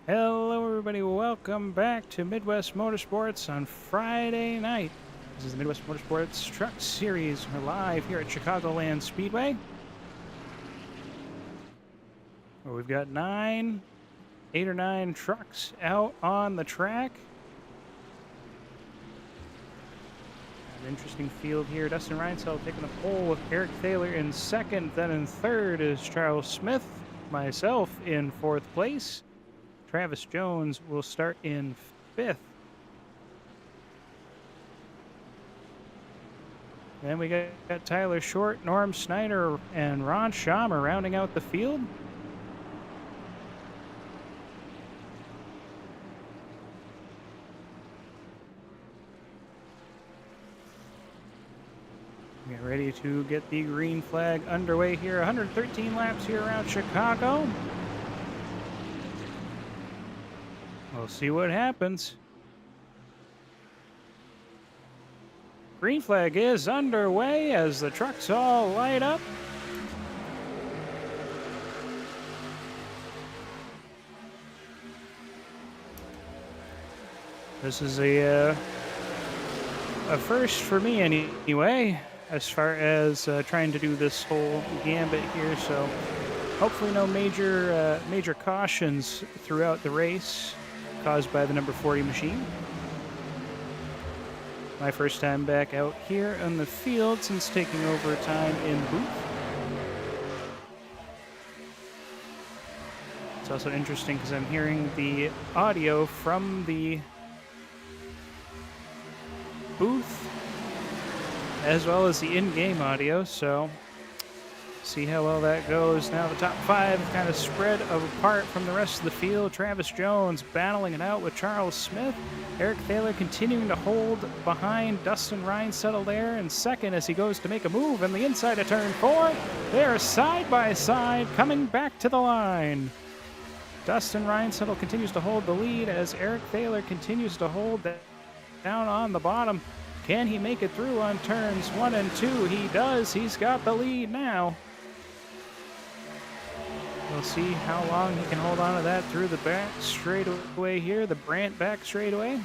Hello, everybody. Welcome back to Midwest Motorsports on Friday night. This is the Midwest Motorsports Truck Series. We're live here at Chicagoland Speedway, where we've got 8 or 9 trucks out on the track. An interesting field here. Dustin Reinsell taking the pole with Eric Thaler in second. Then in third is Charles Smith. Myself in fourth place. Travis Jones will start in fifth. Then we got Tyler Short, Norm Snyder, and Ron Schaumer rounding out the field. Get ready to get the green flag underway here. 113 laps here around Chicago. We'll see what happens. Green flag is underway as the trucks all light up. This is a first for me anyway, as far as trying to do this whole gambit here. So hopefully no major cautions throughout the race caused by the number 40 machine. My first time back out here on the field since taking over time in booth. It's also interesting because I'm hearing the audio from the booth as well as the in-game audio, so see how well that goes. Now the top 5 kind of spread apart from the rest of the field. Travis Jones battling it out with Charles Smith. Eric Thaler continuing to hold behind Dustin Reinsell there in second as he goes to make a move on the inside of turn 4. They are side by side coming back to the line. Dustin Reinsell continues to hold the lead as Eric Thaler continues to hold down on the bottom. Can he make it through on turns 1 and 2? He does. He's got the lead now. We'll see how long he can hold on to that through the back straightaway here, the Brandt back straightaway.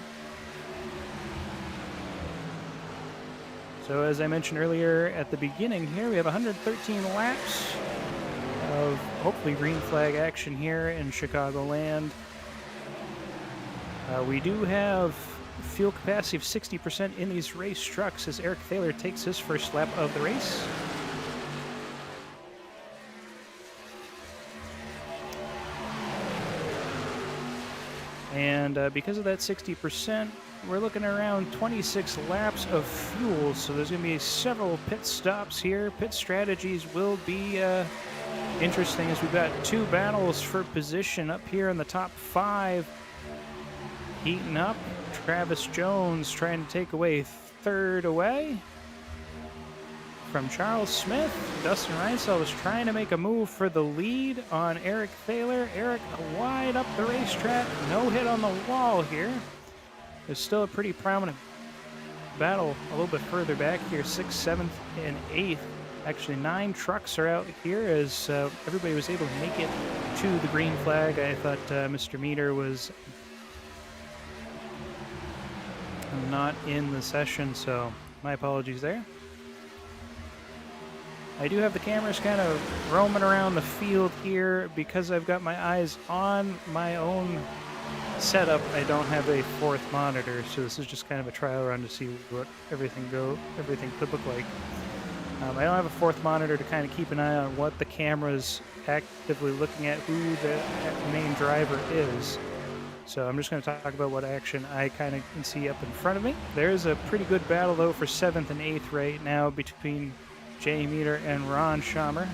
So as I mentioned earlier at the beginning here, we have 113 laps of hopefully green flag action here in Chicagoland. We do have fuel capacity of 60% in these race trucks as Eric Thaler takes his first lap of the race. And because of that 60%, we're looking around 26 laps of fuel. So there's going to be several pit stops here. Pit strategies will be interesting as we've got 2 battles for position up here in the top 5. Heating up. Travis Jones trying to take away third away from Charles Smith. Dustin Reinsell was trying to make a move for the lead on Eric Thaler. Eric wide up the racetrack. No hit on the wall here. There's still a pretty prominent battle a little bit further back here. 6th, 7th, and 8th. Actually, 9 trucks are out here as everybody was able to make it to the green flag. I thought Mr. Meter was not in the session, so my apologies there. I do have the cameras kind of roaming around the field here because I've got my eyes on my own setup. I don't have a 4th monitor, so this is just kind of a trial run to see what everything could look like. I don't have a 4th monitor to kind of keep an eye on what the camera's actively looking at, who the main driver is. So I'm just going to talk about what action I kind of can see up in front of me. There's a pretty good battle, though, for 7th and 8th right now between Jay Meter and Ron Schaumer.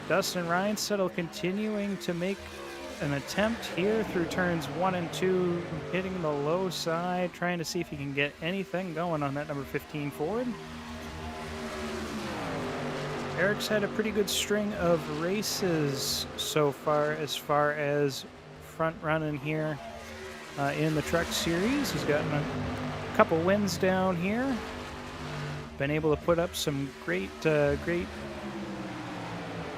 Dustin Reinsell continuing to make an attempt here through turns 1 and 2, hitting the low side, trying to see if he can get anything going on that number 15 Ford. Eric's had a pretty good string of races so far as front running here in the Truck Series. He's gotten a couple wins down here. Been able to put up some great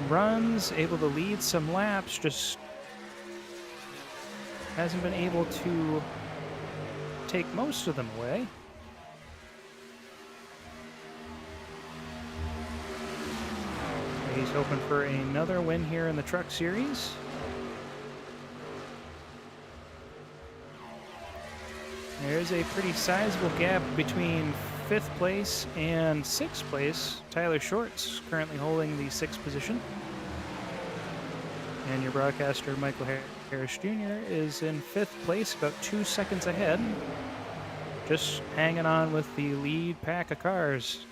runs, able to lead some laps, just hasn't been able to take most of them away. He's hoping for another win here in the Truck Series. There's a pretty sizable gap between 5th place and 6th place. Tyler Short's currently holding the 6th position. And your broadcaster, Michael Harris Jr., is in 5th place, about 2 seconds ahead. Just hanging on with the lead pack of cars.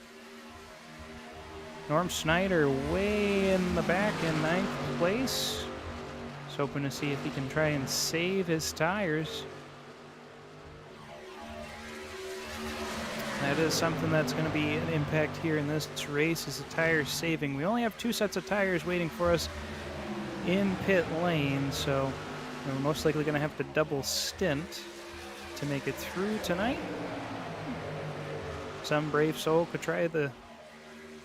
Norm Snyder way in the back in 9th place. Just hoping to see if he can try and save his tires. That is something that's going to be an impact here in this race, is the tire saving. We only have 2 sets of tires waiting for us in pit lane, so we're most likely going to have to double stint to make it through tonight. Some brave soul could try the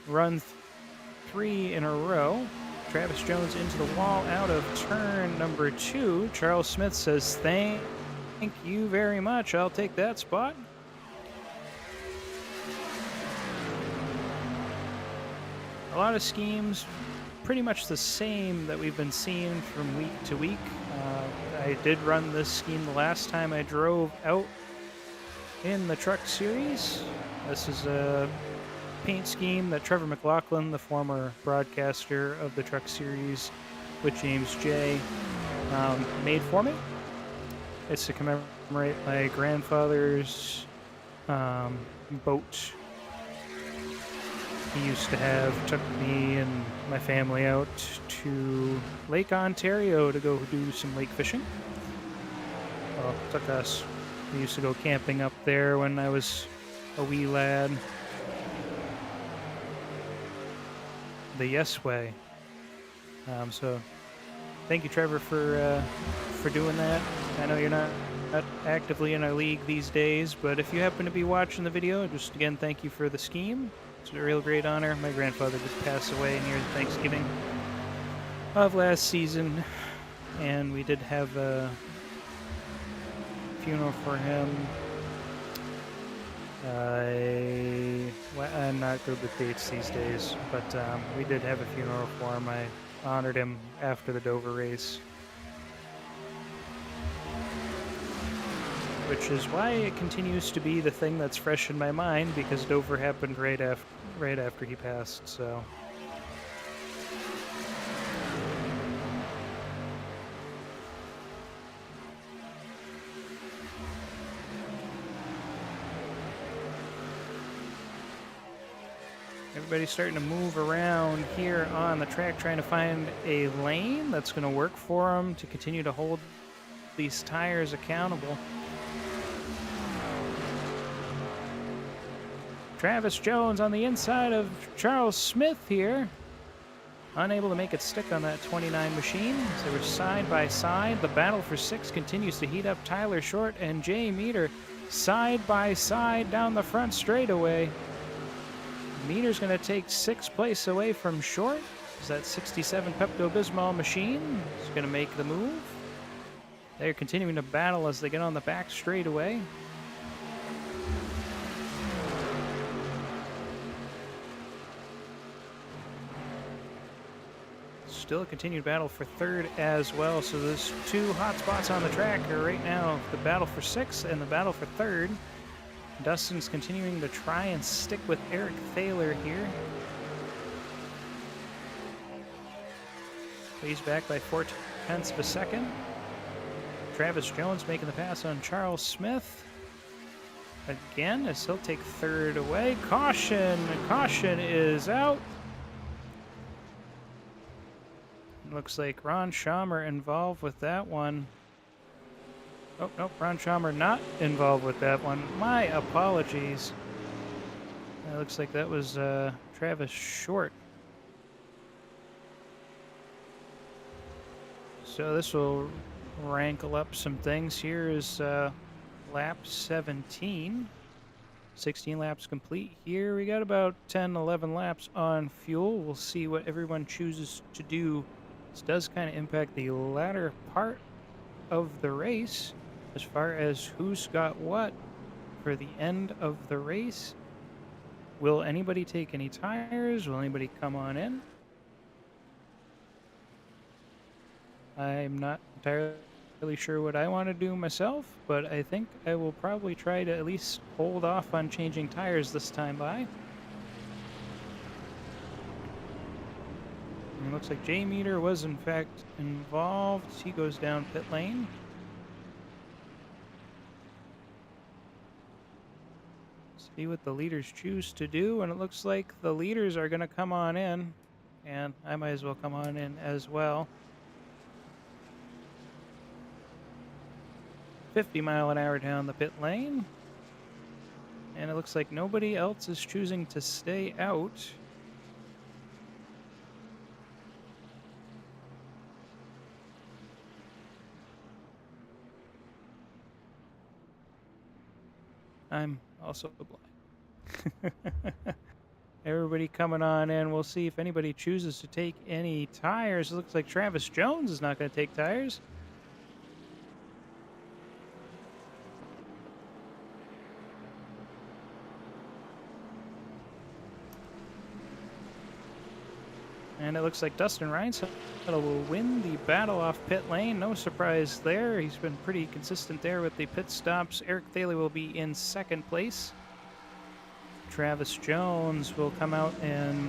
run 3 in a row. Travis Jones into the wall out of turn number 2. Charles Smith says, thank you very much. I'll take that spot. A lot of schemes, pretty much the same that we've been seeing from week to week. I did run this scheme the last time I drove out in the Truck Series. This is a paint scheme that Trevor McLaughlin, the former broadcaster of the Truck Series with James J., made for me. It's to commemorate my grandfather's boat. He used to took me and my family out to Lake Ontario to go do some lake fishing. Well, took us. We used to go camping up there when I was a wee lad. The Yes Way. So thank you, Trevor, for doing that. I know you're not actively in our league these days, but if you happen to be watching the video, just again, thank you for the scheme. It's a real great honor. My grandfather did pass away near Thanksgiving of last season, and we did have a funeral for him. I'm not good with dates these days, but we did have a funeral for him. I honored him after the Dover race, which is why it continues to be the thing that's fresh in my mind, because Dover happened right after he passed, so. Everybody's starting to move around here on the track, trying to find a lane that's going to work for them to continue to hold these tires accountable. Travis Jones on the inside of Charles Smith here. Unable to make it stick on that 29 machine. So they were side by side. The battle for 6 continues to heat up. Tyler Short and Jay Meter side by side down the front straightaway. Meter's going to take 6th place away from Short. Is that 67 Pepto-Bismol machine is going to make the move. They're continuing to battle as they get on the back straightaway. Still a continued battle for 3rd as well. So there's 2 hot spots on the track here right now. The battle for 6th and the battle for 3rd. Dustin's continuing to try and stick with Eric Thaler here. He's back by 4/10 of a second. Travis Jones making the pass on Charles Smith. Again, as he'll take 3rd away. Caution! Caution is out. Looks like Ron Schaumer involved with that one. Oh, nope, Ron Schaumer not involved with that one. My apologies. It looks like that was Travis Short. So this will rankle up some things. Here is lap 17. 16 laps complete here. We got about 10, 11 laps on fuel. We'll see what everyone chooses to do. This does kind of impact the latter part of the race as far as who's got what for the end of the race. Will anybody take any tires? Will anybody come on in? I'm not entirely sure what I want to do myself, but I think I will probably try to at least hold off on changing tires this time by. And it looks like J-Meter was in fact involved. He goes down pit lane. See what the leaders choose to do, and it looks like the leaders are going to come on in, and I might as well come on in as well. 50 mile an hour down the pit lane, and it looks like nobody else is choosing to stay out. I'm also blind. Everybody coming on in. We'll see if anybody chooses to take any tires. It looks like Travis Jones is not going to take tires. And it looks like Dustin Reinsettel will win the battle off pit lane. No surprise there. He's been pretty consistent there with the pit stops. Eric Thaler will be in second place. Travis Jones will come out in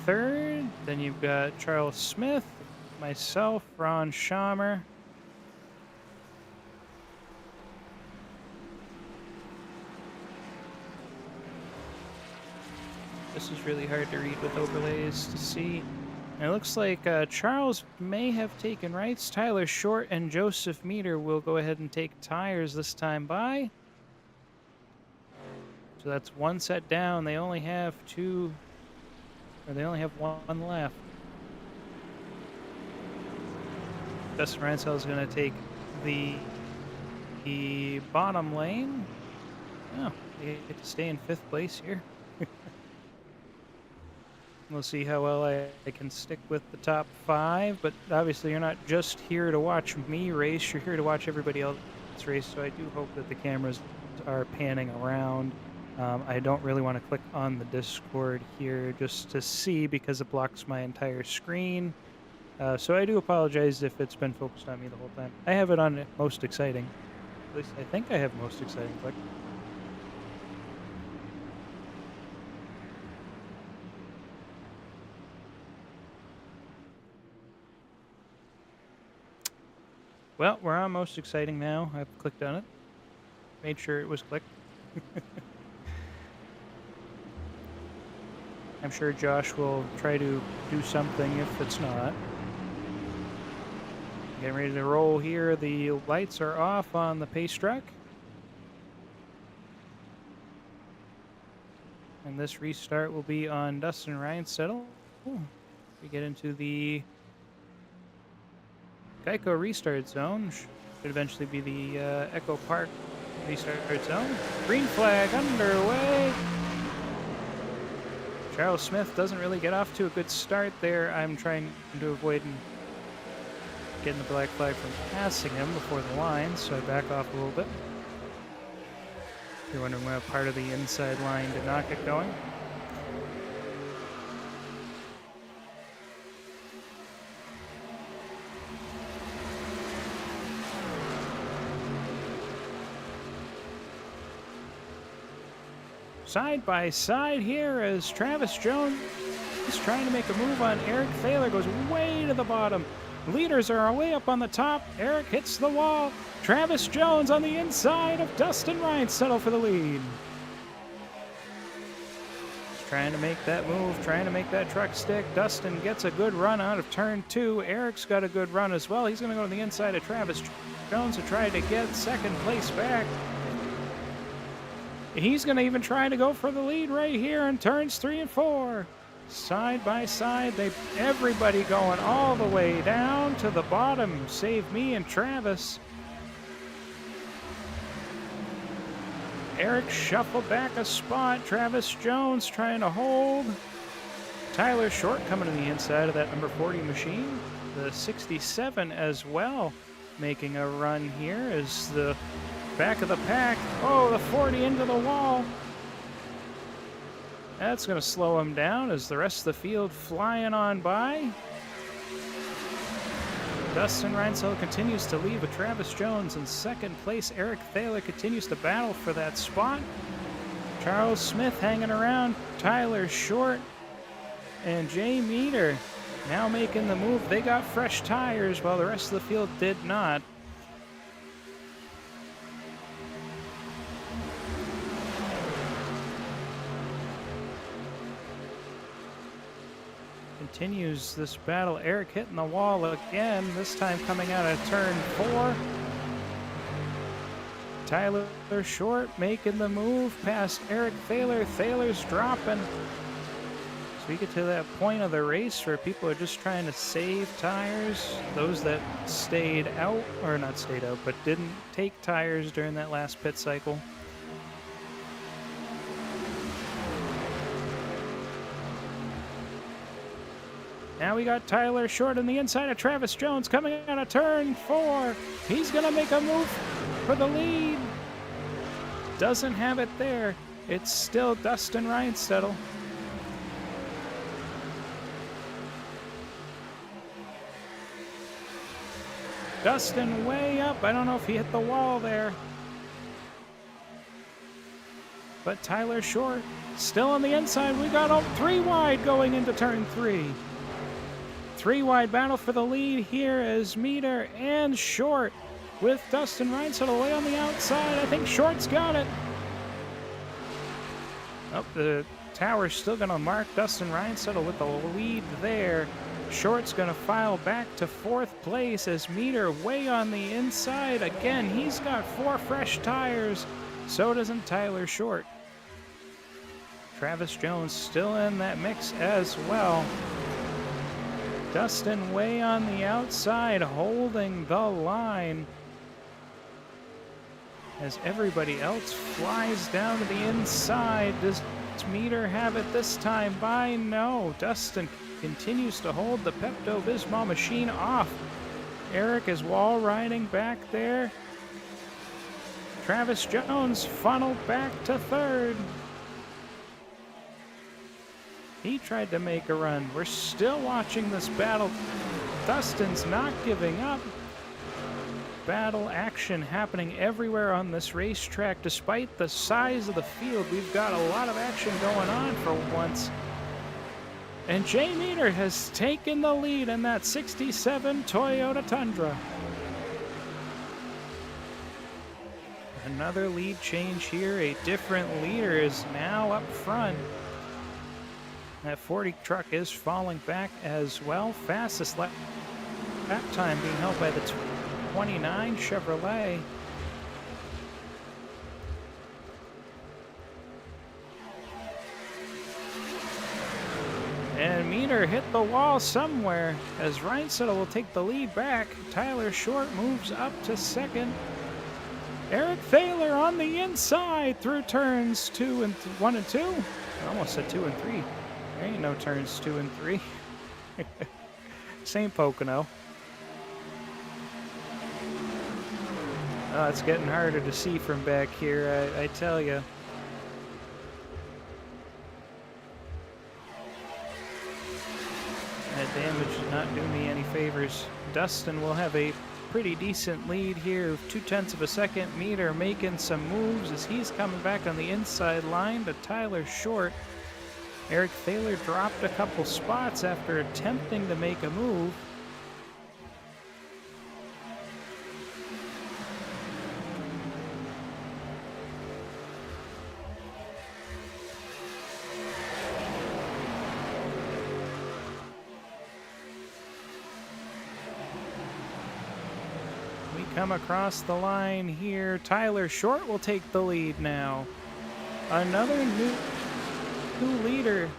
third. Then you've got Charles Smith, myself, Ron Schaumer. This is really hard to read with overlays to see. And it looks like Charles may have taken rights. Tyler Short and Joseph Meter will go ahead and take tires this time by. So that's one set down. They only have two, or they only have one left. Dustin Ransell is going to take the bottom lane. Oh, they get to stay in fifth place here. We'll see how well I can stick with the top five, but obviously you're not just here to watch me race, you're here to watch everybody else race, so I do hope that the cameras are panning around. I don't really want to click on the Discord here just to see because it blocks my entire screen. So I do apologize if it's been focused on me the whole time. I have it on most exciting. At least I think I have most exciting click. Well, we're on most exciting now. I've clicked on it. Made sure it was clicked. I'm sure Josh will try to do something if it's not. Getting ready to roll here. The lights are off on the pace truck. And this restart will be on Dustin Reinsettel. We get into the Geico restart zone. Should eventually be the Echo Park restart zone. Green flag underway. Charles Smith doesn't really get off to a good start there. I'm trying to avoid getting the black flag from passing him before the line, so I back off a little bit. If you're wondering why part of the inside line did not get going. Side by side here as Travis Jones is trying to make a move on Eric Thaler, goes way to the bottom. Leaders are way up on the top. Eric hits the wall. Travis Jones on the inside of Dustin Reinsettel for the lead. He's trying to make that move, trying to make that truck stick. Dustin gets a good run out of turn two. Eric's got a good run as well. He's going to go to the inside of Travis Jones to try to get second place back. He's going to even try to go for the lead right here in turns 3 and 4. Side by side, everybody going all the way down to the bottom, save me and Travis. Eric shuffled back a spot. Travis Jones trying to hold. Tyler Short coming to the inside of that number 40 machine. The 67 as well, making a run here as the back of the pack. Oh, the 40 into the wall. That's going to slow him down as the rest of the field flying on by. Dustin Reinsel continues to lead with Travis Jones in second place. Eric Thaler continues to battle for that spot. Charles Smith hanging around. Tyler Short and Jay Meter now making the move. They got fresh tires while the rest of the field did not. Continues this battle. Eric hitting the wall again, this time coming out of turn 4. Tyler Short making the move past Eric Thaler. Thaler's dropping. So we get to that point of the race where people are just trying to save tires. Those that stayed out, or not stayed out, but didn't take tires during that last pit cycle. Now we got Tyler Short on the inside of Travis Jones coming out of turn 4. He's going to make a move for the lead. Doesn't have it there. It's still Dustin Reinsettle. Dustin way up. I don't know if he hit the wall there. But Tyler Short still on the inside. We got 3 wide going into turn 3. 3 wide battle for the lead here as Meter and Short with Dustin Reinsettle away on the outside. I think Short's got it. Oh, the tower's still going to mark Dustin Reinsettle with the lead there. Short's going to file back to 4th place as Meter way on the inside. Again, he's got 4 fresh tires. So doesn't Tyler Short. Travis Jones still in that mix as well. Dustin way on the outside, holding the line as everybody else flies down to the inside. Does Meter have it this time by? No. Dustin continues to hold the Pepto-Bismol machine off. Eric is wall riding back there. Travis Jones funneled back to 3rd. He tried to make a run. We're still watching this battle. Dustin's not giving up. Battle action happening everywhere on this racetrack. Despite the size of the field, we've got a lot of action going on for once. And Jay Meter has taken the lead in that 67 Toyota Tundra. Another lead change here. A different leader is now up front. That 40 truck is falling back as well. Fastest lap time being held by the 29 Chevrolet. And Meter hit the wall somewhere as Reinsettle will take the lead back. Tyler Short moves up to 2nd. Eric Thaler on the inside through turns 1 and 2. I almost said 2 and 3. There ain't no turns 2 and 3. St. Pocono. Oh, it's getting harder to see from back here, I tell you. That damage did not do me any favors. Dustin will have a pretty decent lead here of 0.2 of a second. Meter making some moves as he's coming back on the inside line to Tyler Short. Eric Thaler dropped a couple spots after attempting to make a move. We come across the line here. Tyler Short will take the lead now. Another new leader.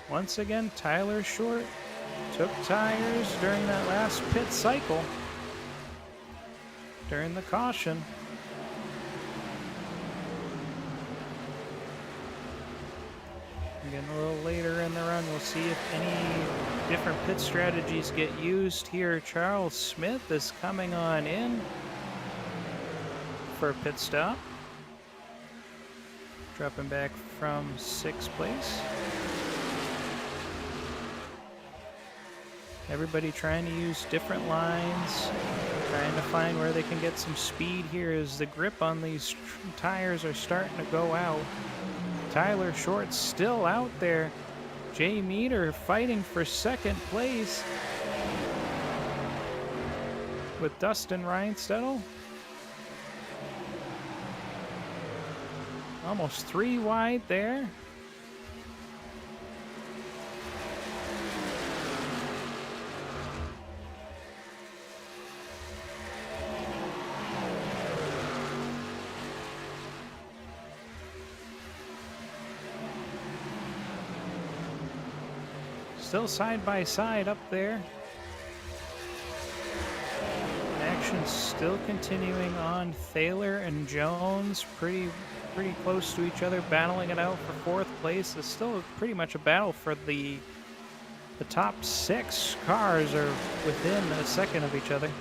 Once again, Tyler Short took tires during that last pit cycle during the caution. Getting a little later in the run. We'll see if any different pit strategies get used here. Charles Smith is coming on in for a pit stop. Dropping back from 6th place. Everybody trying to use different lines, trying to find where they can get some speed here as the grip on these tires are starting to go out. Tyler Short still out there. Jay Meter fighting for 2nd place with Dustin Reinstedel. Almost 3 wide there. Still side by side up there. Action still continuing on. Thaler and Jones pretty close to each other, battling it out for 4th place. It's still pretty much a battle for the top 6 cars are within a second of each other.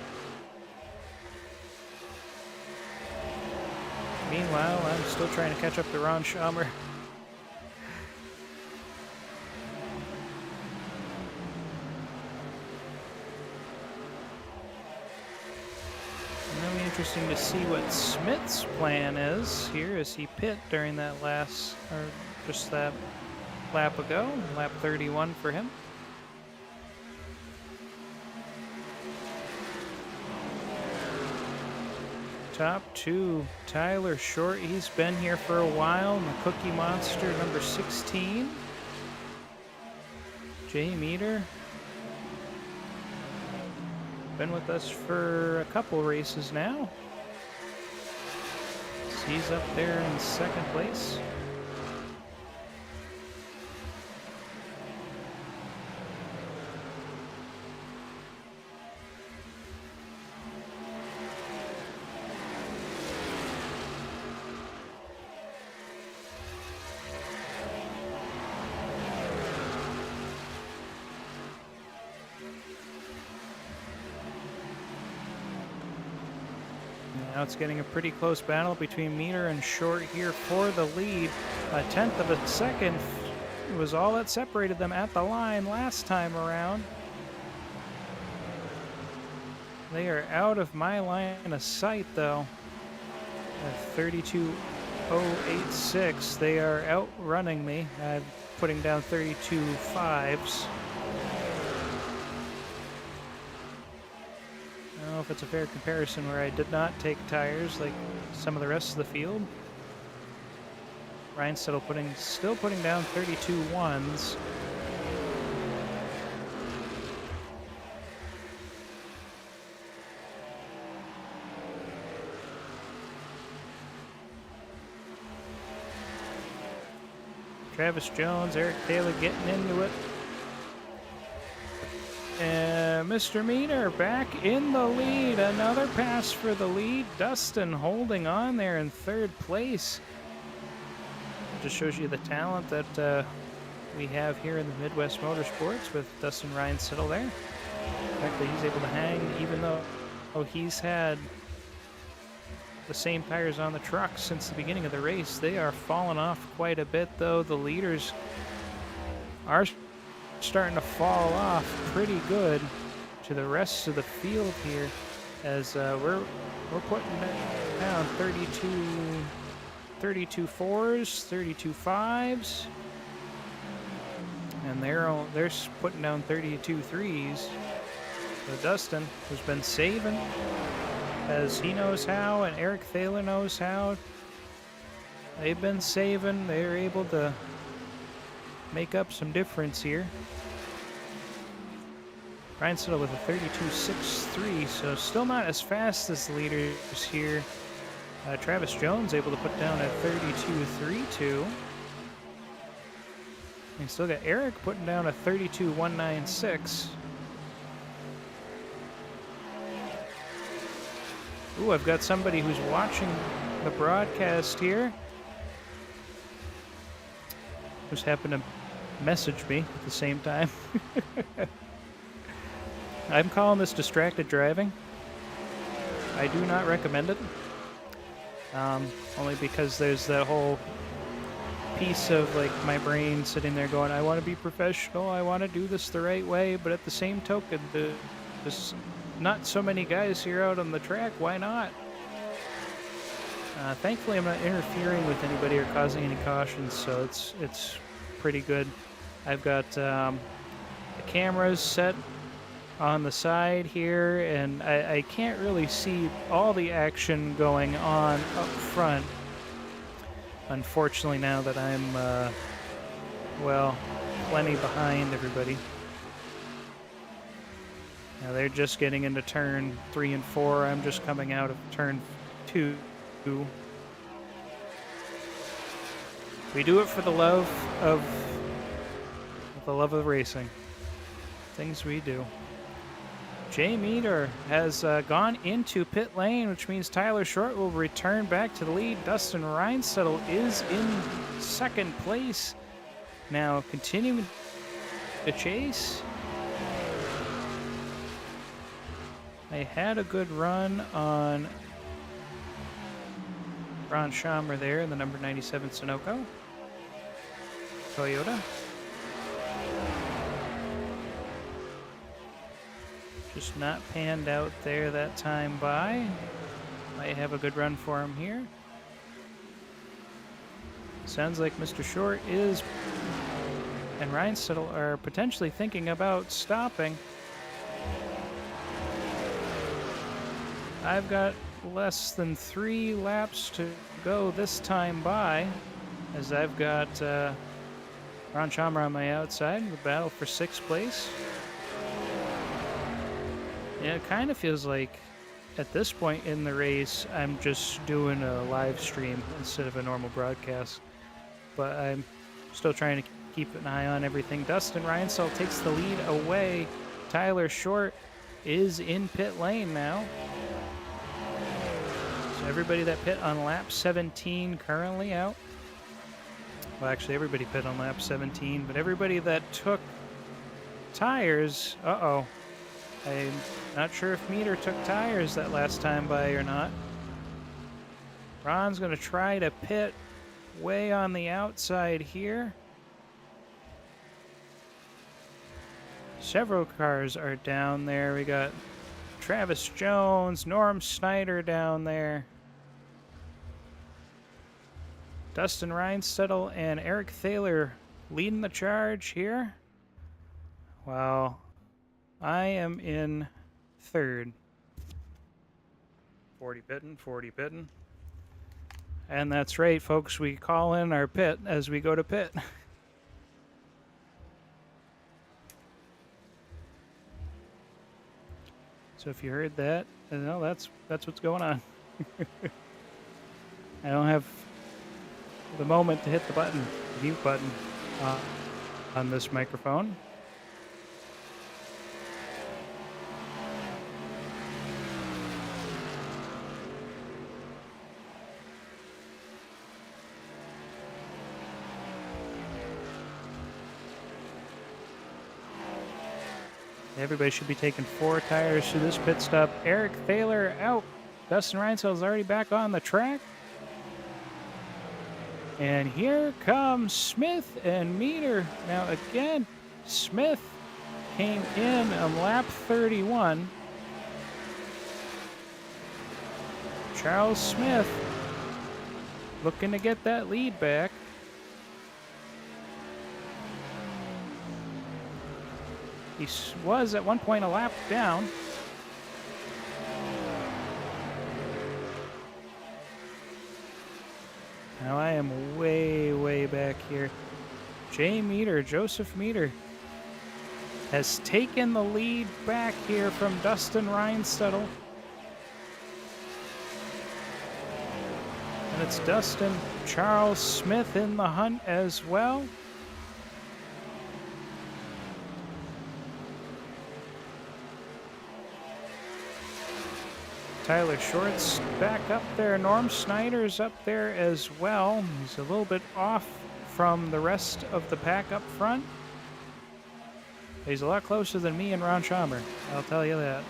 Meanwhile, I'm still trying to catch up to Ron Schaummer. Interesting to see what Smith's plan is here as he pit during that last, or just that lap ago, lap 31 for him. Top 2, Tyler Short, he's been here for a while, and the Cookie Monster number 16. Jay Meter. Been with us for a couple races now. He's up there in 2nd place. Now it's getting a pretty close battle between Meter and Short here for the lead. A 1/10 of a second was all that separated them at the line last time around. They are out of my line of sight though. At 32.086, they are outrunning me. I'm putting down 32.5s. I don't know if it's a fair comparison where I did not take tires like some of the rest of the field. Ryan's still putting down 32.1s. Travis Jones, Eric Taylor getting into it. And Mr. Meter back in the lead. Another pass for the lead. Dustin holding on there in 3rd place. It just shows you the talent that we have here in the Midwest Motorsports with Dustin Reinstedel there. The fact that he's able to hang even though he's had the same tires on the truck since the beginning of the race. They are falling off quite a bit though. The leaders are starting to fall off pretty good to the rest of the field here as we're putting down 32 fours, 32 fives, and they're putting down 32 threes. So Dustin, who's been saving as he knows how, and Eric Thaler knows how, they've been saving. They're able to make up some difference here. Reinstedel with a 32.63, so still not as fast as the leaders here. Travis Jones able to put down a 32.32. We still got Eric putting down a 32.196. Ooh, I've got somebody who's watching the broadcast here, who's happened to message me at the same time. I'm calling this distracted driving. I do not recommend it. Only because there's that whole piece of like my brain sitting there going, I want to be professional, I want to do this the right way, but at the same token, there's not so many guys here out on the track, why not? Thankfully, I'm not interfering with anybody or causing any cautions, so it's pretty good. I've got the cameras set on the side here, and I can't really see all the action going on up front. Unfortunately, now that I'm, well, plenty behind everybody. Now they're just getting into turn 3 and 4. I'm just coming out of turn 2. We do it for the love of racing. Things we do. Jay Meter has gone into pit lane, which means Tyler Short will return back to the lead. Dustin Reinsettle is in second place. Now continuing the chase. I had a good run on Ron Schamer there in the number 97 Sunoco Toyota. Just not panned out there that time by. Might have a good run for him here. Sounds like Mr. Short is and Reinsettle are potentially thinking about stopping. I've got less than 3 laps to go this time by, as I've got Ron Schamer on my outside, the battle for 6th place. Yeah, it kind of feels like at this point in the race, I'm just doing a live stream instead of a normal broadcast. But I'm still trying to keep an eye on everything. Dustin Reinsettle takes the lead away. Tyler Short is in pit lane now. Everybody that pit on lap 17 currently out. Well, actually, everybody pit on lap 17, but everybody that took tires, I'm not sure if Meter took tires that last time by or not. Ron's going to try to pit way on the outside here. Several cars are down there. We got Travis Jones, Norm Snyder down there. Dustin Reinsettle and Eric Thaler leading the charge here. While I am in third. 40 pitting. And that's right, folks. We call in our pit as we go to pit. So if you heard that, well, that's what's going on. I don't have the moment to hit the button, mute button, on this microphone. Everybody should be taking 4 tires to this pit stop. Eric Thaler out. Dustin Reinsettle is already back on the track. And here comes Smith and Meter. Now again, Smith came in on lap 31. Charles Smith looking to get that lead back. He was at one point a lap down. Now I am way, way back here. Joseph Meter, has taken the lead back here from Dustin Reinsettle. And it's Dustin Charles Smith in the hunt as well. Tyler Short's back up there. Norm Snyder's up there as well. He's a little bit off from the rest of the pack up front. He's a lot closer than me and Ron Schamer, I'll tell you that.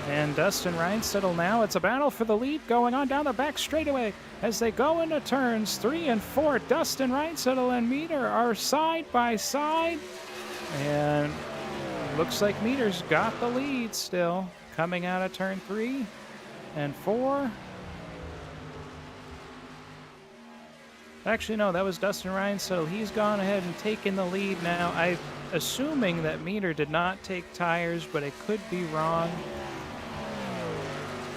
And Dustin Reinstedel now. It's a battle for the lead going on down the back straightaway as they go into turns 3 and 4. Dustin Reinstedel and Meter are side by side. And looks like Meter's got the lead still coming out of turn 3 and 4. Actually, no, that was Dustin Reinstedel. He's gone ahead and taken the lead now. I'm assuming that Meter did not take tires, but I could be wrong.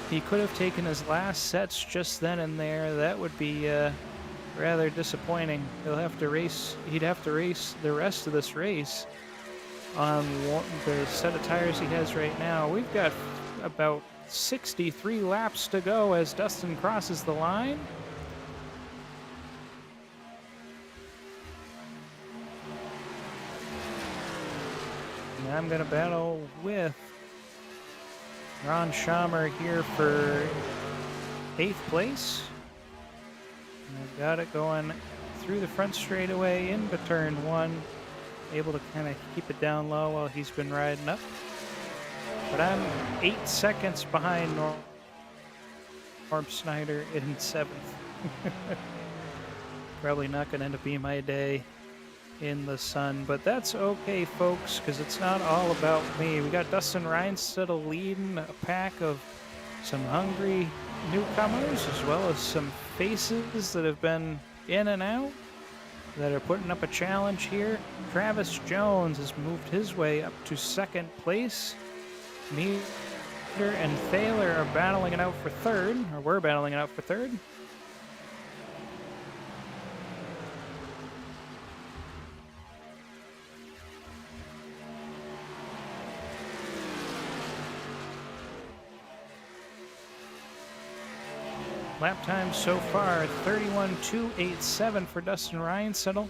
He could have taken his last sets just then and there. That would be rather disappointing. He'd have to race the rest of this race on the set of tires he has right now. We've got about 63 laps to go as Dustin crosses the line. And I'm going to battle with Ron Schamer here for 8th place. And I've got it going through the front straightaway into turn 1. Able to kind of keep it down low while he's been riding up. But I'm 8 seconds behind Norm Snyder in 7th. Probably not going to end up being my day in the sun, but that's okay, folks, because it's not all about me. We got Dustin Reinstedel leading a pack of some hungry newcomers, as well as some faces that have been in and out that are putting up a challenge here. Travis Jones has moved his way up to 2nd place. Meter and Thaler are battling it out for 3rd, or we're battling it out for 3rd. Lap time so far, 31.287 for Dustin Reinstedel.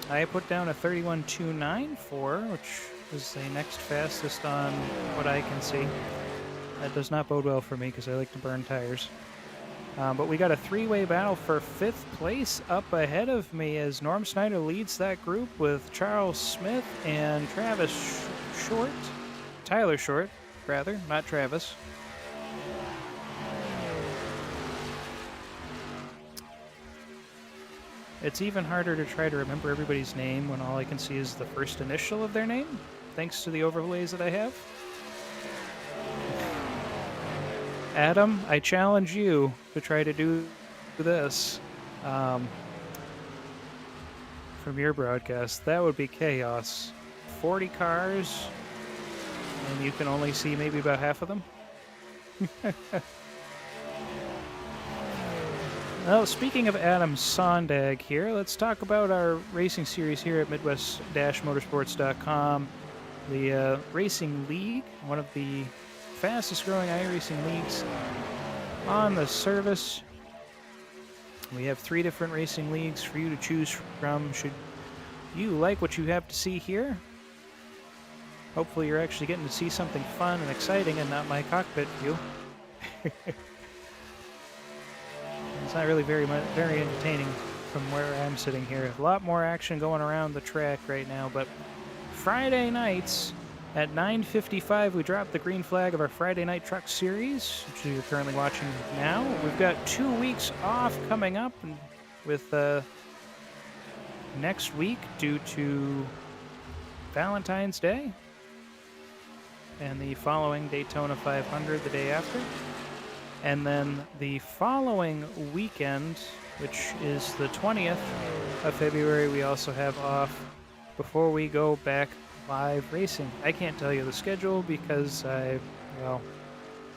I put down a 31.294, which is the next fastest on what I can see. That does not bode well for me because I like to burn tires. But we got a 3-way battle for 5th place up ahead of me as Norm Snyder leads that group with Charles Smith and Travis Short. Tyler Short, rather, not Travis. It's even harder to try to remember everybody's name when all I can see is the first initial of their name, thanks to the overlays that I have. Adam, I challenge you to try to do this from your broadcast. That would be chaos. 40 cars, and you can only see maybe about half of them. Well, speaking of Adam Sondag here, let's talk about our racing series here at Midwest-Motorsports.com. The Racing League, one of the fastest growing iRacing leagues on the service. We have 3 different racing leagues for you to choose from should you like what you have to see here. Hopefully you're actually getting to see something fun and exciting and not my cockpit view. It's not really very entertaining from where I'm sitting here. A lot more action going around the track right now, but Friday nights at 9:55 we drop the green flag of our Friday Night Truck Series, which you're currently watching now. We've got 2 weeks off coming up with next week due to Valentine's Day, and the following Daytona 500 the day after. And then the following weekend, which is the 20th of February, we also have off before we go back live racing. I can't tell you the schedule because I'm, well,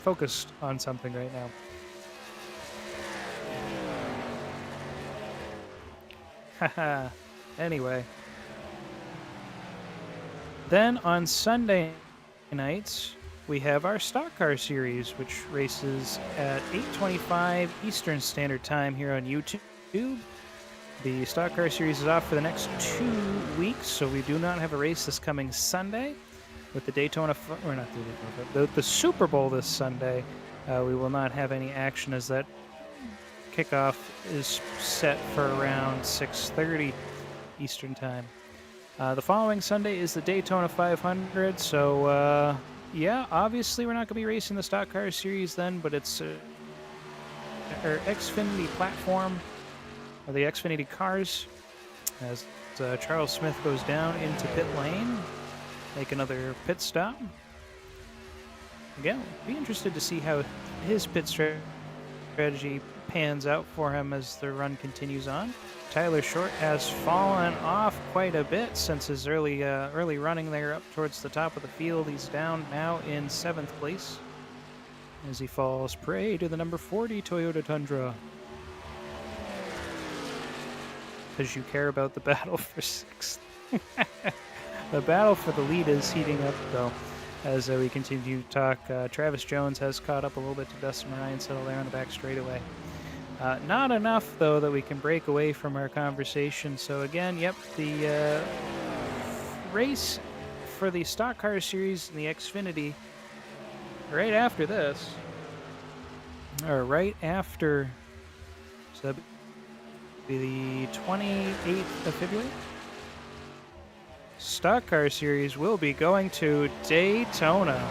focused on something right now. Haha. Anyway. Then on Sunday nights, we have our Stock Car Series, which races at 8:25 Eastern Standard Time here on YouTube. The Stock Car Series is off for the next 2 weeks, so we do not have a race this coming Sunday. with the Daytona, or not the Daytona, the Super Bowl this Sunday, we will not have any action as that kickoff is set for around 6:30 Eastern Time. The following Sunday is the Daytona 500, so yeah, obviously we're not going to be racing the Stock Car Series then, but it's our Xfinity platform, or the Xfinity cars, as Charles Smith goes down into pit lane, make another pit stop. Again, be interested to see how his pit strategy pans out for him as the run continues on. Tyler Short has fallen off quite a bit since his early running there up towards the top of the field. He's down now in 7th place as he falls prey to the number 40 Toyota Tundra. Because you care about the battle for 6th. The battle for the lead is heating up, though, as we continue to talk. Travis Jones has caught up a little bit to Dustin Ryan, settle there on the back straightaway. Not enough, though, that we can break away from our conversation. So again, yep, the race for the Stock Car Series and the Xfinity right after this, or right after, so that'd be the 28th of February. Stock Car Series will be going to Daytona.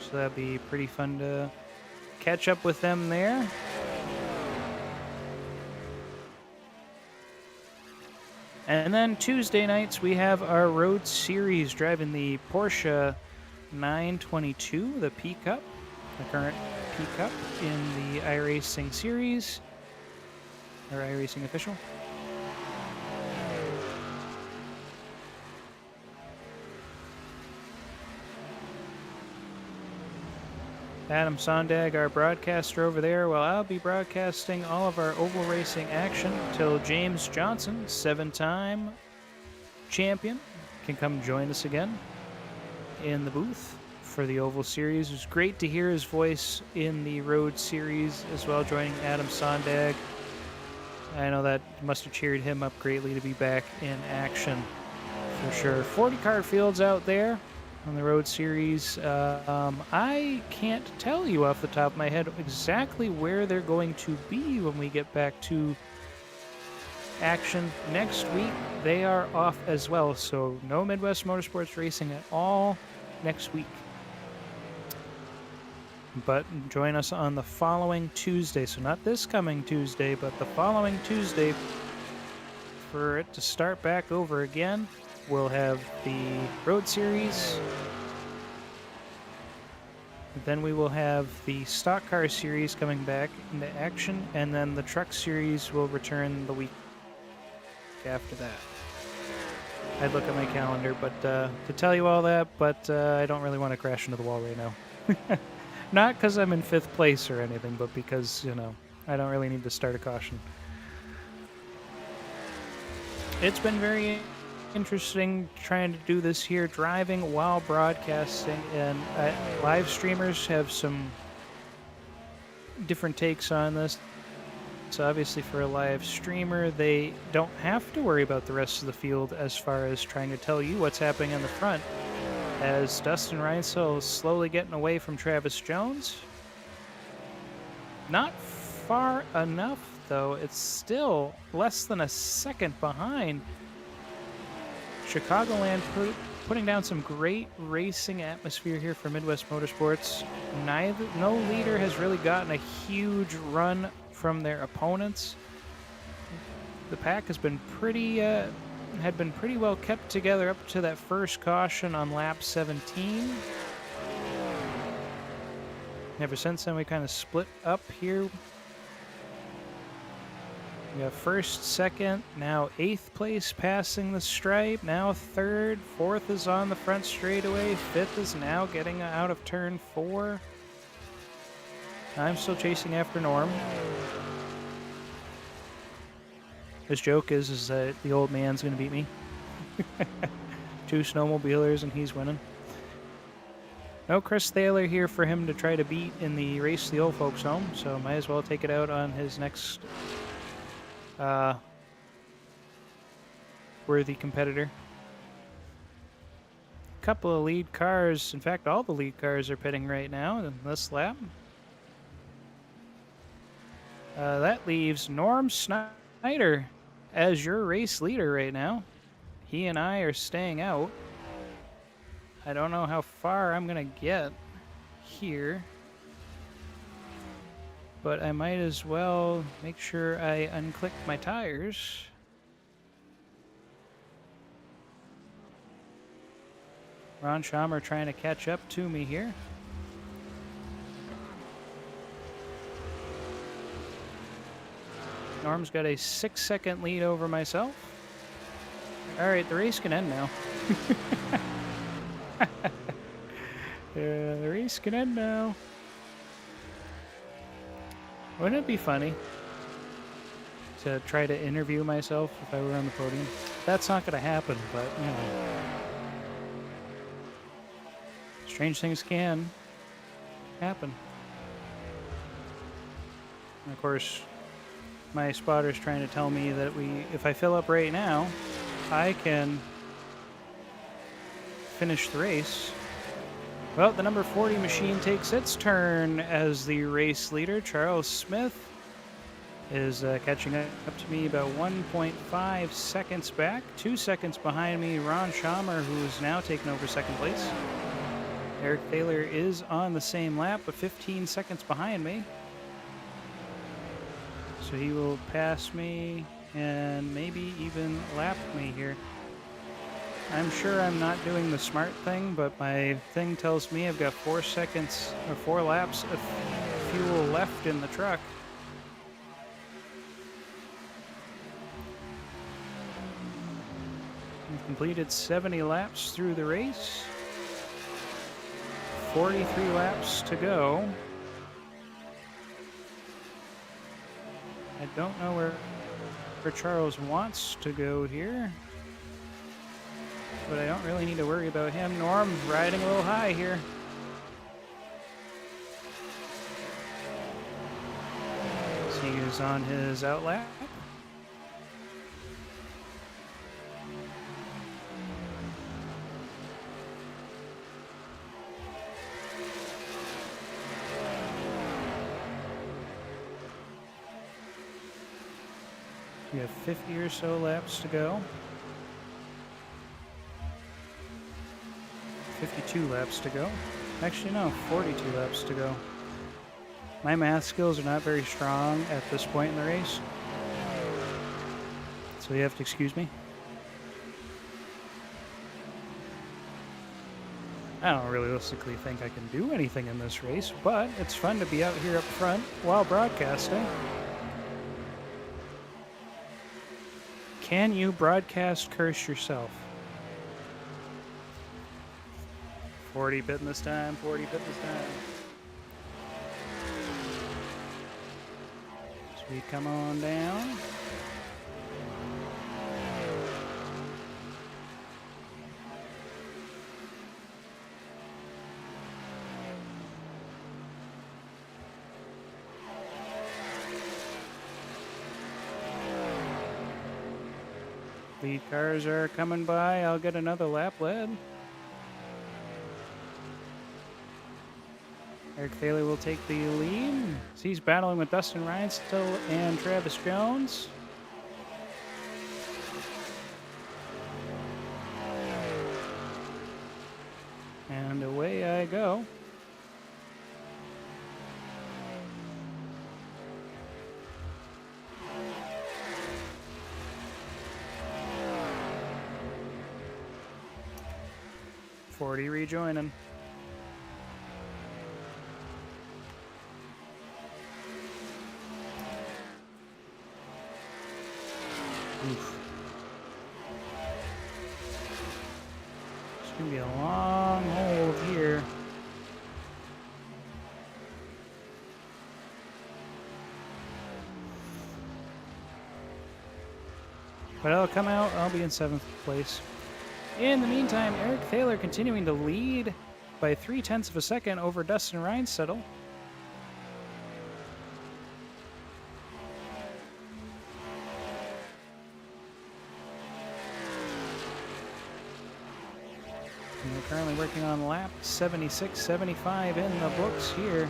So that'd be pretty fun to catch up with them there. And then Tuesday nights, we have our Road Series driving the Porsche 922, the P Cup, the current P Cup in the iRacing Series, or iRacing Official. Adam Sondag, our broadcaster over there, well, I'll be broadcasting all of our oval racing action till James Johnson, 7-time champion, can come join us again in the booth for the Oval Series. It was great to hear his voice in the Road Series as well, joining Adam Sondag. I know that must have cheered him up greatly to be back in action for sure. 40 car fields out there on the Road Series. I can't tell you off the top of my head exactly where they're going to be when we get back to action next week. They are off as well, so no Midwest Motorsports racing at all next week. But join us on the following Tuesday, so not this coming Tuesday, but the following Tuesday for it to start back over again. We'll have the Road Series. Then we will have the Stock Car Series coming back into action, and then the Truck Series will return the week after that. I'd look at my calendar, but to tell you all that, but I don't really want to crash into the wall right now. Not because I'm in 5th place or anything, but because, you know, I don't really need to start a caution. It's been very interesting trying to do this here, driving while broadcasting, and live streamers have some different takes on this. So obviously for a live streamer, they don't have to worry about the rest of the field as far as trying to tell you what's happening in the front, as Dustin Reinsill is slowly getting away from Travis Jones. Not far enough, though. It's still less than a second behind. Chicagoland putting down some great racing atmosphere here for Midwest Motorsports. No leader has really gotten a huge run from their opponents. The pack has been pretty well kept together up to that first caution on lap 17. Ever since then, we kind of split up here. We have 1st, 2nd, now 8th place passing the stripe, now 3rd, 4th is on the front straightaway, 5th is now getting out of turn 4. I'm still chasing after Norm. His joke is that the old man's going to beat me. 2 snowmobilers and he's winning. No Chris Thaler here for him to try to beat in the race to the old folks home, so might as well take it out on his next worthy competitor. Couple of lead cars, in fact, all the lead cars are pitting right now in this lap. That leaves Norm Snyder as your race leader right now. He and I are staying out. I don't know how far I'm going to get here, but I might as well make sure I unclick my tires. Ron Schamer trying to catch up to me here. Norm's got a 6-second lead over myself. All right, the race can end now. The race can end now. Wouldn't it be funny to try to interview myself if I were on the podium? That's not going to happen, but, you know. Strange things can happen. And of course, my spotter's trying to tell me that if I fill up right now, I can finish the race. Well, the number 40 machine takes its turn as the race leader. Charles Smith is catching up to me about 1.5 seconds back. 2 seconds behind me, Ron Schamer, who's now taken over second place. Eric Thaler is on the same lap, but 15 seconds behind me. So he will pass me and maybe even lap me here. I'm sure I'm not doing the smart thing, but my thing tells me I've got 4 seconds or 4 laps of fuel left in the truck. We've completed 70 laps through the race. 43 laps to go. I don't know where Charles wants to go here, but I don't really need to worry about him. Norm riding a little high here. So he's on his outlap. We have 50 or so laps to go. 52 laps to go. Actually, no, 42 laps to go. My math skills are not very strong at this point in the race, so you have to excuse me. I don't realistically think I can do anything in this race, but it's fun to be out here up front while broadcasting. Can you broadcast curse yourself? 40 pitting this time, 40 pitting this time. Sweet, come on down. Lead cars are coming by. I'll get another lap led. Eric Thaler will take the lead. So he's battling with Dustin Reinstill and Travis Jones. And away I go. Forty rejoining. Oof. It's gonna be a long hold here. But I'll come out, I'll be in 7th place. In the meantime, Eric Thaler continuing to lead by 0.3 of a second over Dustin Reinsettle. – . ' currently working on lap 76, 75 in the books here.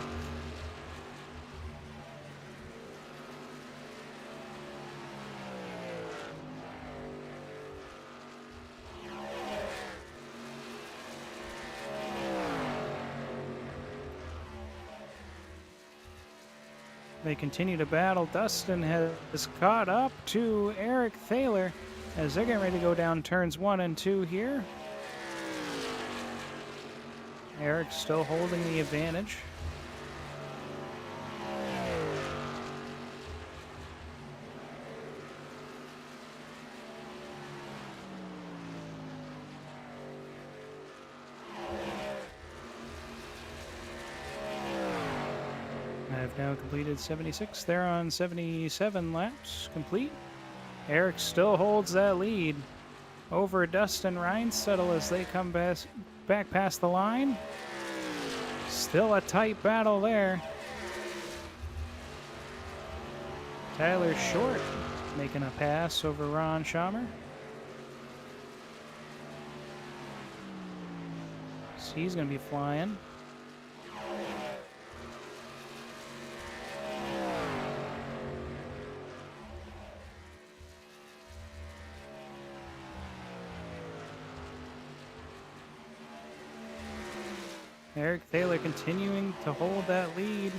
They continue to battle. Dustin has caught up to Eric Thaler as they're getting ready to go down turns 1 and 2 here. Eric's still holding the advantage. I've now completed 76. They're on 77 laps complete. Eric still holds that lead over Dustin Reinsettle as they come back past the line. Still a tight battle there. Tyler Short making a pass over Ron Schaumer. So he's going to be flying. Eric Thaler continuing to hold that lead.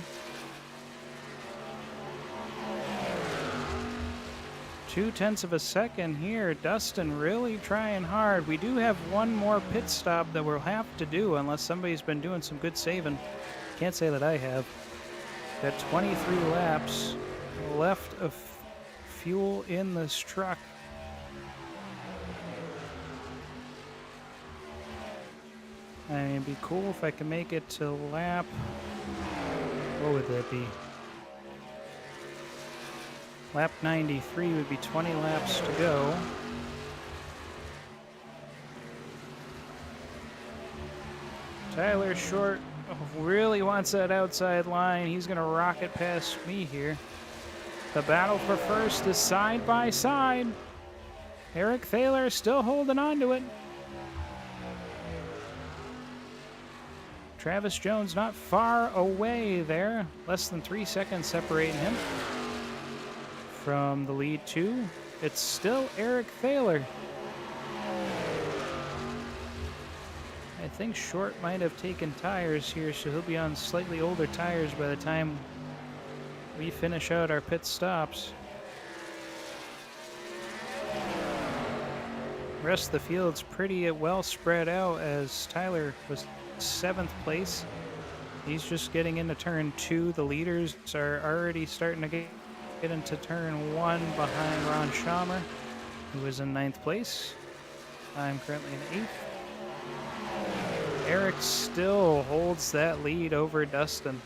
0.2 of a second here. Dustin really trying hard. We do have one more pit stop that we'll have to do unless somebody's been doing some good saving. Can't say that I have. Got 23 laps left of fuel in this truck. It'd be cool if I can make it to lap, what would that be? Lap 93 would be 20 laps to go. Tyler Short really wants that outside line. He's going to rocket past me here. The battle for first is side by side. Eric Thaler still holding on to it. Travis Jones not far away there. Less than 3 seconds separating him from the lead 2. It's still Eric Thaler. I think Short might have taken tires here, so he'll be on slightly older tires by the time we finish out our pit stops. The rest of the field's pretty well spread out as Tyler was 7th place. He's just getting into turn 2. The leaders are already starting to get into turn 1 behind Ron Schaumer, who is in 9th place. I'm currently in 8th. Eric still holds that lead over Dustin.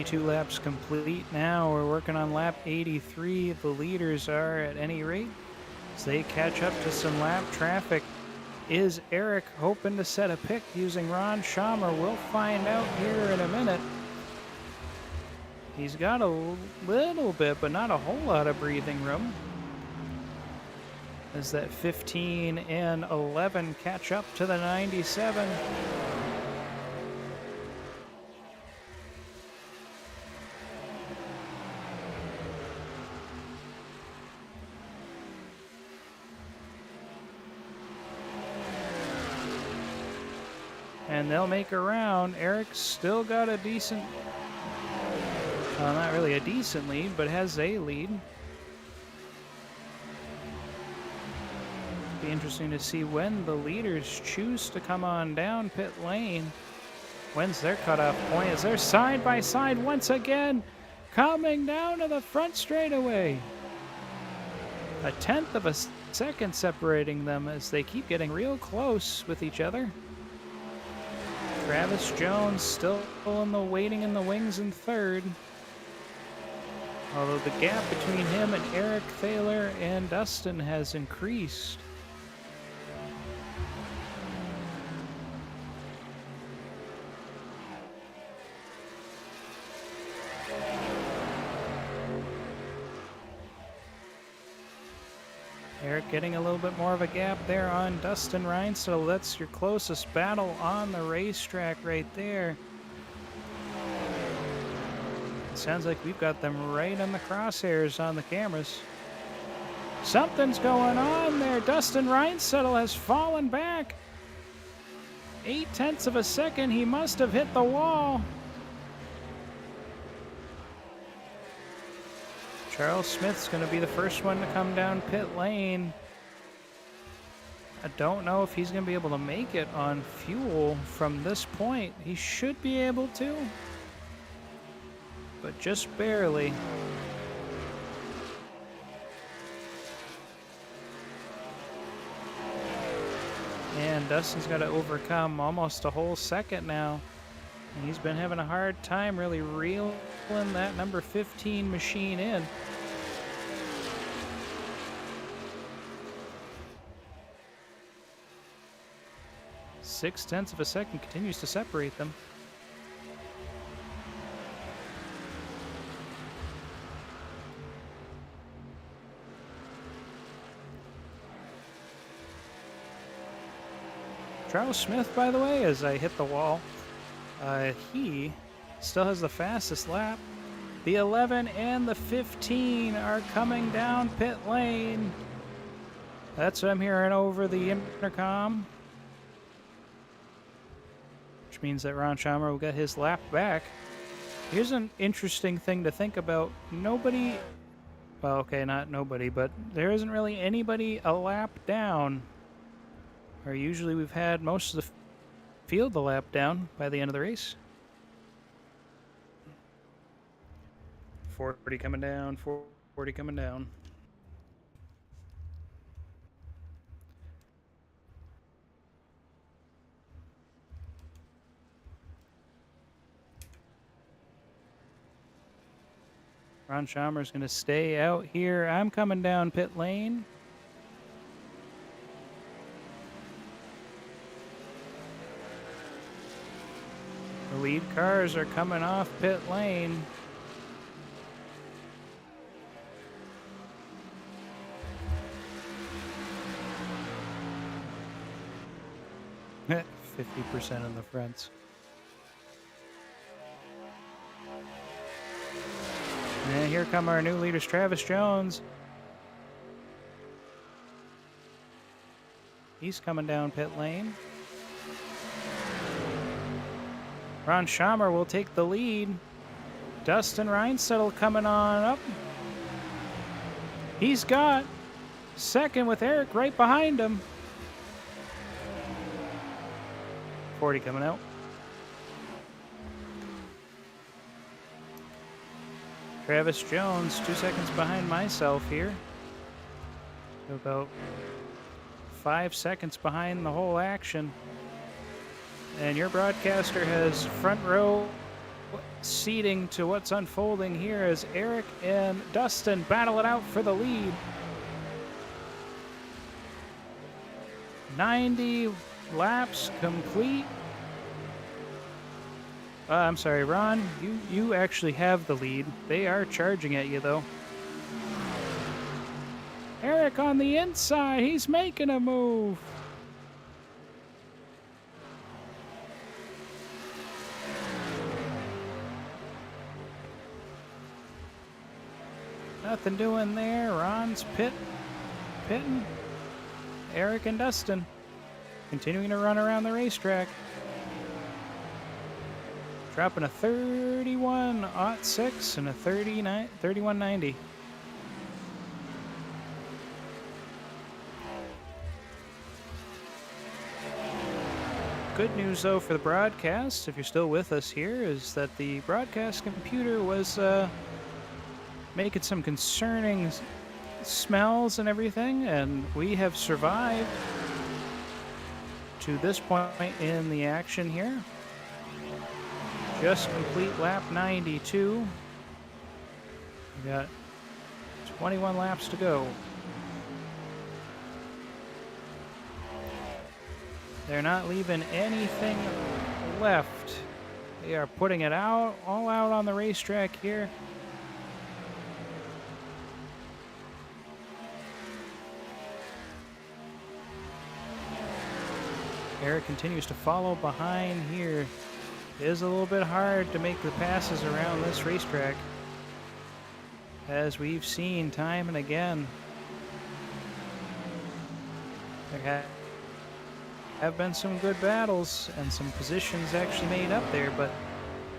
Two laps complete now. We're working on lap 83. The leaders are at any rate as they catch up to some lap traffic. Is Eric hoping to set a pick using Ron Schaumer? We'll find out here in a minute. He's got a little bit, but not a whole lot of breathing room as that 15 and 11 catch up to the 97. And they'll make a round. Eric's still got a decent, not really a decent lead, but has a lead. Be interesting to see when the leaders choose to come on down pit lane. When's their cutoff point? As they're side by side once again, coming down to the front straightaway. 1/10 of a second separating them as they keep getting real close with each other. Travis Jones still waiting in the wings in 3rd. Although the gap between him and Eric Thaler and Dustin has increased. Eric getting a little bit more of a gap there on Dustin Reinstall. That's your closest battle on the racetrack right there. It sounds like we've got them right on the crosshairs on the cameras. Something's going on there. Dustin Reinstall has fallen back. 0.8 of a second. He must have hit the wall. Charles Smith's going to be the first one to come down pit lane. I don't know if he's going to be able to make it on fuel from this point. He should be able to, but just barely. And Dustin's got to overcome almost a whole second now. And he's been having a hard time really reeling that number 15 machine in. .6 of a second continues to separate them. Charles Smith, by the way, as I hit the wall, he still has the fastest lap. The 11 and the 15 are coming down pit lane. That's what I'm hearing over the intercom. Which means that Ron Schamer will get his lap back. Here's an interesting thing to think about. Nobody, well, okay, not nobody, but there isn't really anybody a lap down. Or usually we've had most of the field the lap down by the end of the race. 40 coming down, 40 coming down. Ron Schamer's going to stay out here. I'm coming down pit lane. The lead cars are coming off pit lane. Heh, 50% on the fronts. And here come our new leaders, Travis Jones. He's coming down pit lane. Ron Schamer will take the lead. Dustin Reinstall coming on up. He's got second with Eric right behind him. 40 coming out. Travis Jones, 2 seconds behind myself here. So about 5 seconds behind the whole action. And your broadcaster has front row seating to what's unfolding here as Eric and Dustin battle it out for the lead. 90 laps complete. I'm sorry, Ron, you actually have the lead. They are charging at you, though. Eric on the inside, he's making a move. Nothing doing there. Ron's pitting. Eric and Dustin continuing to run around the racetrack. Dropping a 31.06 and a 31.90. Good news, though, for the broadcast, if you're still with us here, is that the broadcast computer was making some concerning smells and everything, and we have survived to this point in the action here. Just complete lap 92. We got 21 laps to go. They're not leaving anything left. They are putting it out, all out on the racetrack here. Eric continues to follow behind here. It is a little bit hard to make the passes around this racetrack, as we've seen time and again. There have been some good battles and some positions actually made up there, but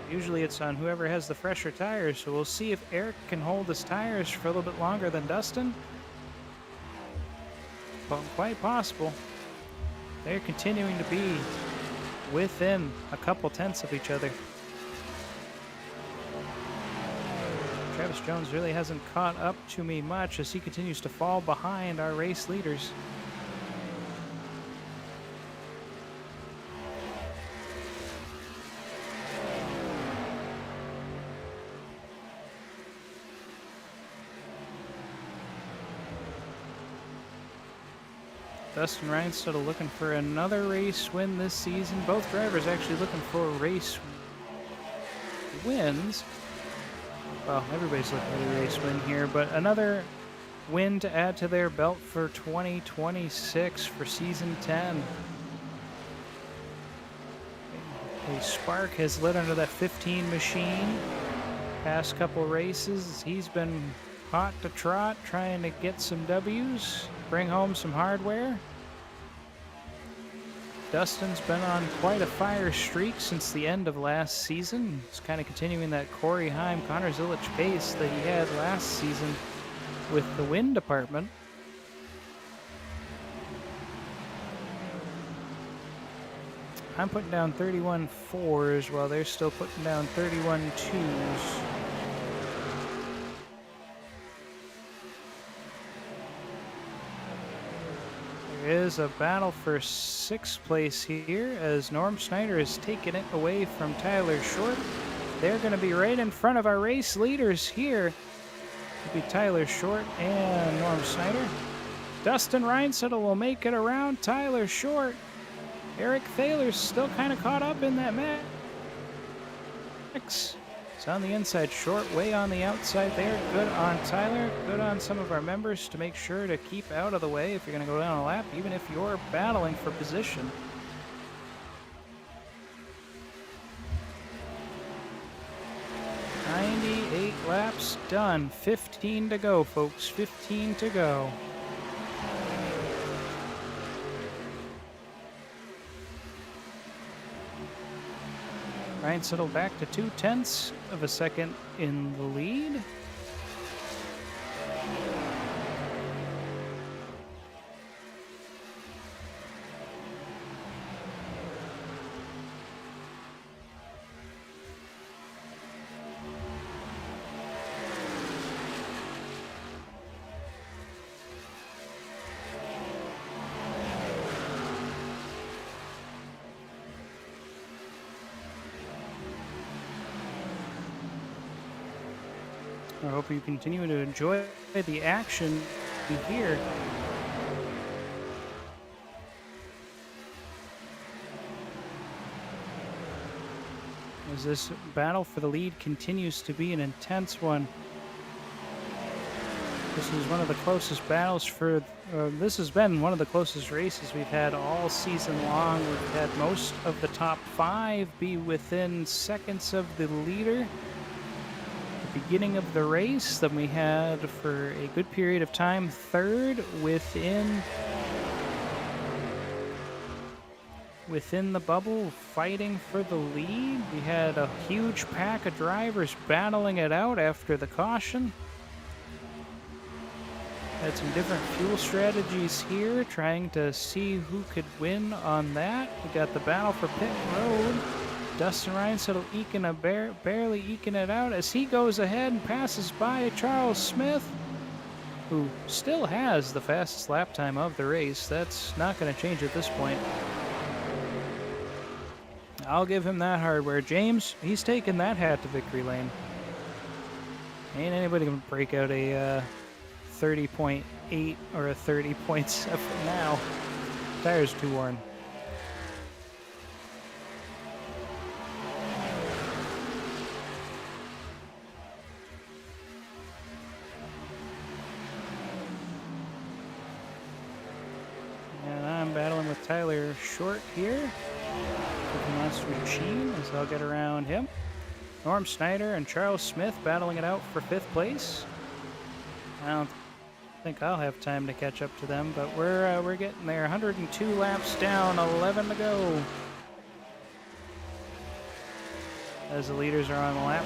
usually it's on whoever has the fresher tires. So we'll see if Eric can hold his tires for a little bit longer than Dustin. But quite possible. They're continuing to be within a couple tenths of each other. Travis Jones really hasn't caught up to me much as he continues to fall behind our race leaders. Dustin Reinstedel looking for another race win this season. Both drivers actually looking for race wins. Well, everybody's looking for a race win here, but another win to add to their belt for 2026 for Season 10. A spark has lit under that 15 machine. Past couple races, he's been hot to trot, trying to get some W's, bring home some hardware. Dustin's been on quite a fire streak since the end of last season. He's kind of continuing that Corey Heim, Connor Zilic pace that he had last season with the win department. I'm putting down 31 4s while they're still putting down 31 2s. There is a battle for 6th place here as Norm Snyder has taken it away from Tyler Short. They're going to be right in front of our race leaders here. It'll be Tyler Short and Norm Snyder. Dustin Reinsettel will make it around Tyler Short. Eric Thaler's still kind of caught up in that mix. It's on the inside. Short way on the outside there. Good on Tyler. Good on some of our members to make sure to keep out of the way if you're going to go down a lap, even if you're battling for position. "98 laps done. 15 to go, folks. 15 to go." Reinsettel back to 0.2 of a second in the lead. I hope you continue to enjoy the action here. As this battle for the lead continues to be an intense one. This is one of the closest battles for, this has been one of the closest races we've had all season long. We've had most of the top 5 be within seconds of the leader. Beginning of the race, then we had for a good period of time 3rd within the bubble fighting for the lead. We had a huge pack of drivers battling it out after the caution. Had some different fuel strategies here, trying to see who could win on that. We got the battle for pit road. Dustin Reinsettel barely eking it out as he goes ahead and passes by Charles Smith, who still has the fastest lap time of the race. That's not going to change at this point. I'll give him that hardware. James, he's taking that hat to victory lane. Ain't anybody going to break out a 30.8 or a 30.7 now. Tire's too worn. with Tyler Short here. Cookie Monster Machine, as I'll get around him. Norm Snyder and Charles Smith battling it out for 5th place. I don't think I'll have time to catch up to them, but we're getting there. 102 laps down, 11 to go. As the leaders are on lap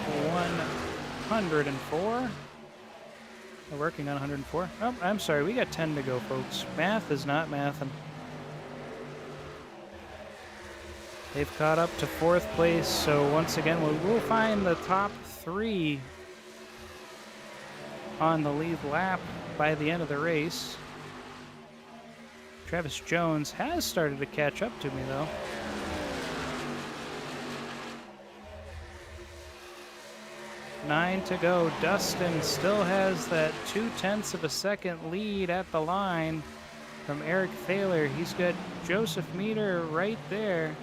104. We're working on 104. Oh, I'm sorry, we got 10 to go, folks. Math is not mathin'. They've caught up to 4th place, so once again, we'll find the top 3 on the lead lap by the end of the race. Travis Jones has started to catch up to me, though. Nine to go. Dustin still has that 0.2 of a second lead at the line from Eric Thaler. He's got Joseph Meter right there.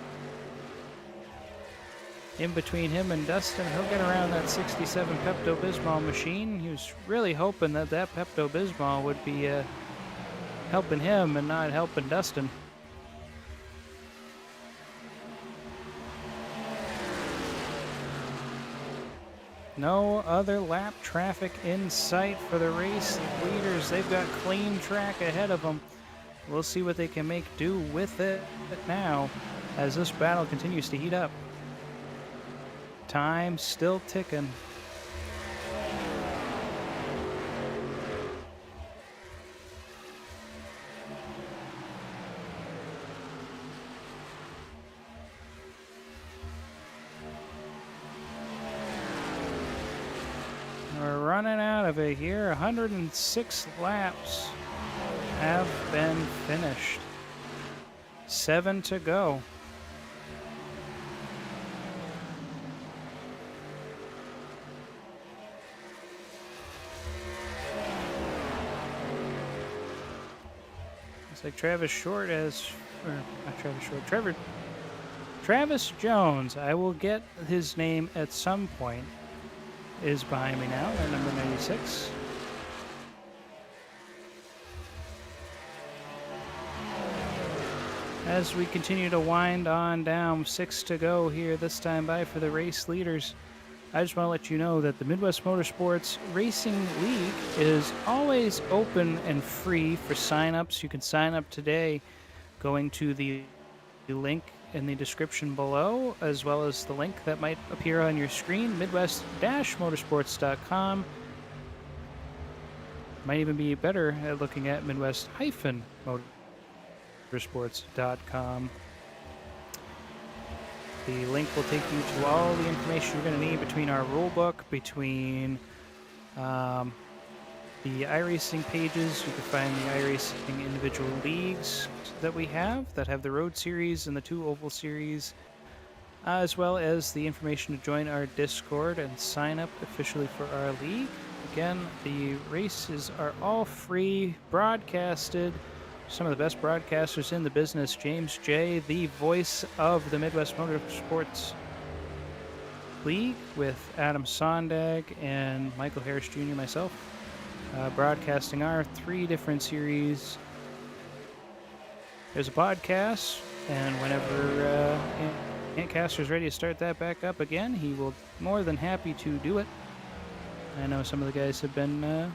In between him and Dustin, he'll get around that 67 Pepto-Bismol machine. He was really hoping that Pepto-Bismol would be helping him and not helping Dustin. No other lap traffic in sight for the race leaders. They've got clean track ahead of them. We'll see what they can make do with it now as this battle continues to heat up. Time still ticking. We're running out of it here. 106 laps have been finished. 7 to go. Looks like Travis Short has, or not Travis Short, Travis Jones, I will get his name at some point, is behind me now at number 96. As we continue to wind on down, 6 to go here this time by for the race leaders. I just want to let you know that the Midwest Motorsports Racing League is always open and free for sign-ups. You can sign up today going to the link in the description below, as well as the link that might appear on your screen, midwest-motorsports.com. Might even be better at looking at midwest-motorsports.com. The link will take you to all the information you're going to need between our rule book, between the iRacing pages. You can find the iRacing individual leagues that we have that have the Road Series and the 2 Oval Series, as well as the information to join our Discord and sign up officially for our league. Again, the races are all free, broadcasted. Some of the best broadcasters in the business. James J., the voice of the Midwest Motorsports League, with Adam Sondag and Michael Harris Jr., myself, broadcasting our 3 different series. There's a podcast, and whenever Antcaster's ready to start that back up again, he will be more than happy to do it. I know some of the guys have been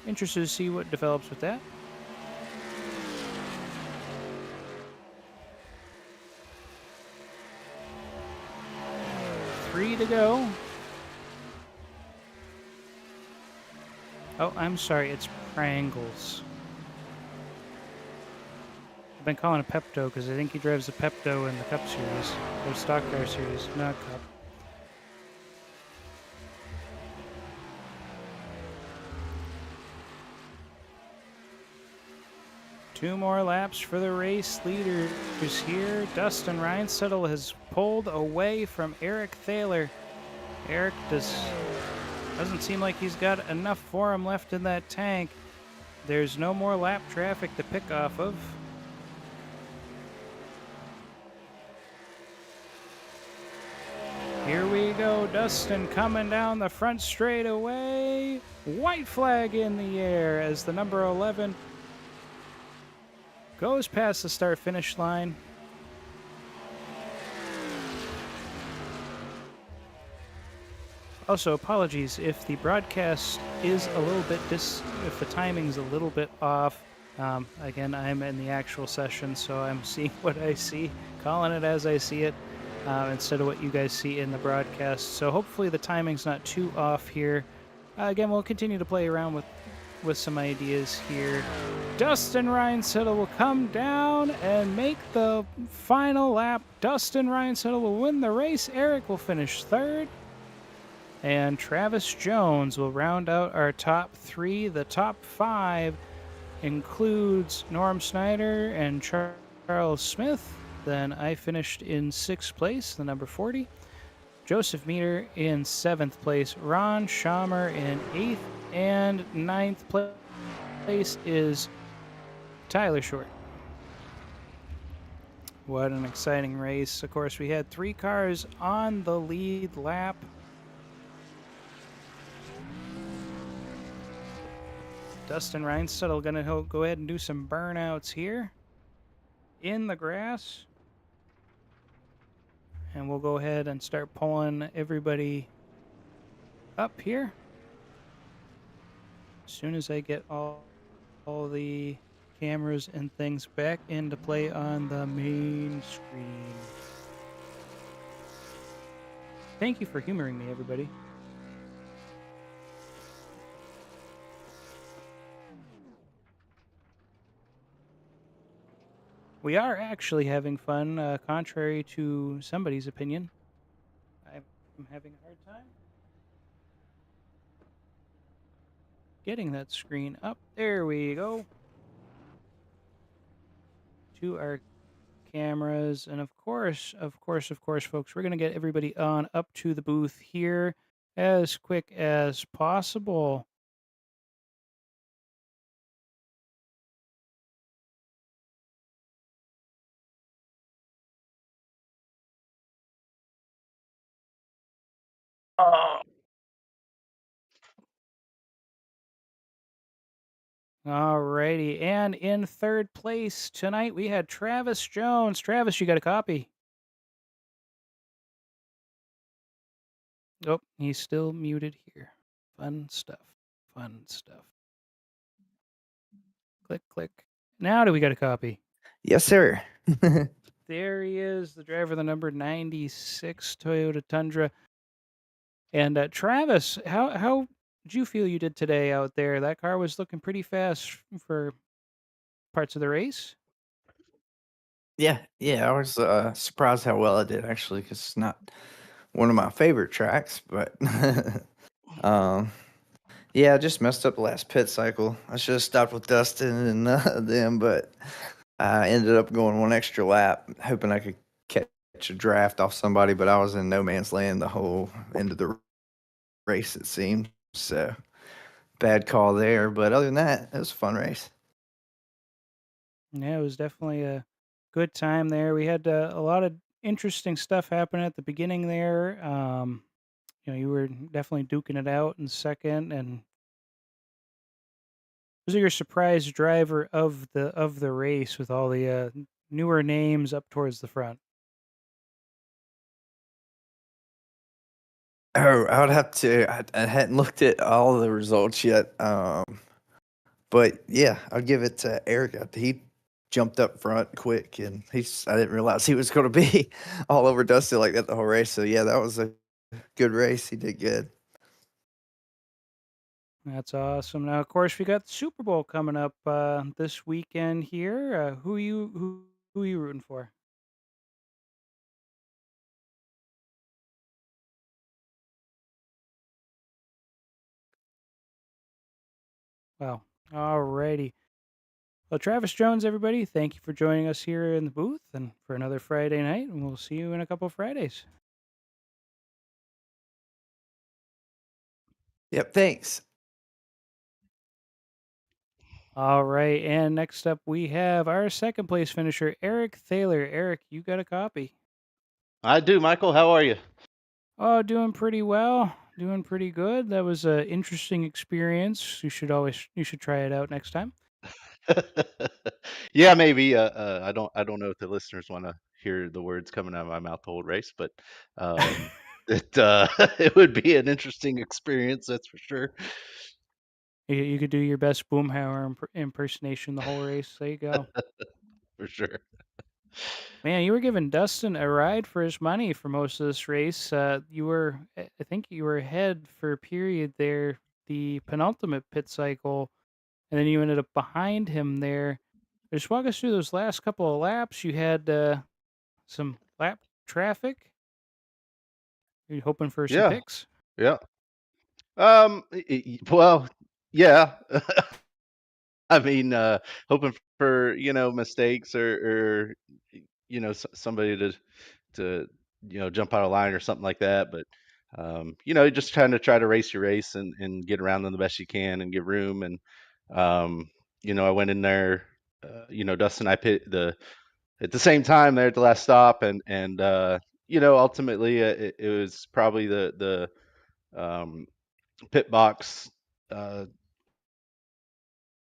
interested to see what develops with that. Three to go. Oh, I'm sorry, it's Prangles. I've been calling it Pepto because I think he drives the Pepto in the Cup Series, or Stock Car Series, not Cup. Two more laps for the race leaders here. Dustin Reinsettle has pulled away from Eric Thaler. Eric doesn't seem like he's got enough for him left in that tank. There's no more lap traffic to pick off of. Here we go, Dustin coming down the front straightaway. White flag in the air as the number 11 goes past the start finish line. Also, apologies if the broadcast is a little bit if the timing's a little bit off. Again, I'm in the actual session, so I'm seeing what I see, calling it as I see it, instead of what you guys see in the broadcast. So hopefully the timing's not too off here. Again, we'll continue to play around with some ideas here. Dustin Reinsettle will come down and make the final lap. Dustin Reinsettle will win the race. Eric will finish third. And Travis Jones will round out our top three. The top five includes Norm Snyder and Charles Smith. Then I finished in sixth place, the number 40. Joseph Meter in seventh place. Ron Schamer in eighth. And ninth place is Tyler Short. What an exciting race. Of course, we had three cars on the lead lap. Dustin Reinsettle going to go ahead and do some burnouts here in the grass. And we'll go ahead and start pulling everybody up here. As soon as I get all the cameras and things back into play on the main screen. Thank you for humoring me, everybody. We are actually having fun, contrary to somebody's opinion. I'm having a hard time getting that screen up. There we go. To our cameras. And of course, folks, we're going to get everybody on up to the booth here as quick as possible. Alrighty, and in third place tonight we had Travis Jones. Travis, you got a copy? Oh, he's still muted here. Fun stuff. Fun stuff. Click, click. Now do we got a copy? Yes, sir. There he is, the driver of the number 96 Toyota Tundra. And Travis, how did you feel you did today out there? That car was looking pretty fast for parts of the race. Yeah, I was surprised how well I did actually, because it's not one of my favorite tracks, but yeah, I just messed up the last pit cycle. I should have stopped with Dustin and them, but I ended up going one extra lap, hoping I could catch a draft off somebody, but I was in no man's land the whole end of the race, it seemed. So bad call there, but other than that, it was a fun race. Yeah, it was definitely a good time there. We had a lot of interesting stuff happen at the beginning there. You were definitely duking it out in second, and was your surprise driver of the race with all the newer names up towards the front? Oh, I would have to. I hadn't looked at all the results yet. But yeah, I'd give it to Eric. He jumped up front quick, and I didn't realize he was going to be all over Dusty like that the whole race. So yeah, that was a good race. He did good. That's awesome. Now, of course, we got the Super Bowl coming up this weekend here. Who are you rooting for? Wow. Alrighty. Well, Travis Jones, everybody, thank you for joining us here in the booth and for another Friday night, and we'll see you in a couple of Fridays. Yep. Thanks. All right, and next up we have our second place finisher, Eric Thaler. Eric, you got a copy. I do, Michael. How are you? Oh, doing pretty well. Doing pretty good. That was an interesting experience. You should try it out next time. Yeah, maybe. I don't know if the listeners want to hear the words coming out of my mouth the whole race, but um, it it would be an interesting experience, that's for sure. You could do your best Boomhauer impersonation the whole race. There you go. For sure. Man, you were giving Dustin a ride for his money for most of this race. I think you were ahead for a period there, the penultimate pit cycle, and then you ended up behind him there. Just walk us through those last couple of laps. You had some lap traffic. Are you hoping for some Yeah, picks? yeah. Well, yeah. I mean, hoping for mistakes or somebody to jump out of line or something like that. But just trying to try to race your race and get around them the best you can and give room. And um, I went in there. Dustin and I pit at the same time there at the last stop, and ultimately it was probably the pit box. Uh,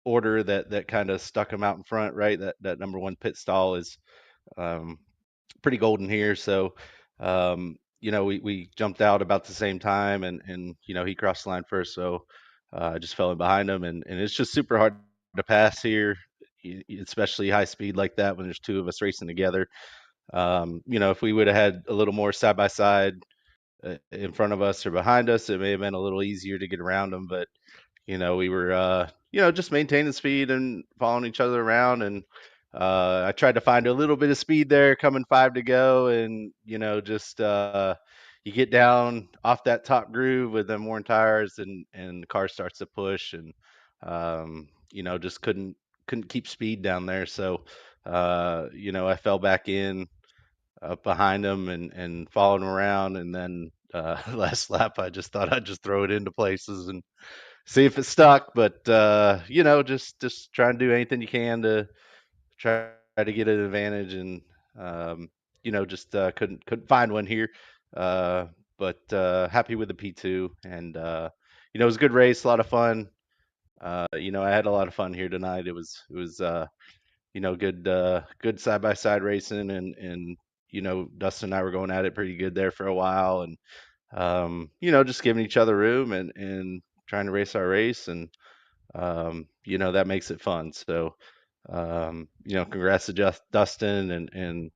Order that kind of stuck him out in front, right? That number one pit stall is um, pretty golden here. So, we jumped out about the same time, and he crossed the line first, so I just fell in behind him, and it's just super hard to pass here, especially high speed like that when there's two of us racing together. If we would have had a little more side by side in front of us or behind us, it may have been a little easier to get around them, but we were, just maintaining speed and following each other around. And I tried to find a little bit of speed there coming five to go. And, just you get down off that top groove with them worn tires and the car starts to push. And, just couldn't keep speed down there. So, I fell back in up behind him and followed him around. And then last lap, I just thought I'd just throw it into places and see if it stuck. But just try and do anything you can to try to get an advantage, and just couldn't find one here. Uh, but happy with the P2, and it was a good race, a lot of fun. I had a lot of fun here tonight. It was good side by side racing, and Dustin and I were going at it pretty good there for a while, and just giving each other room and trying to race our race, and that makes it fun. So, congrats to Dustin and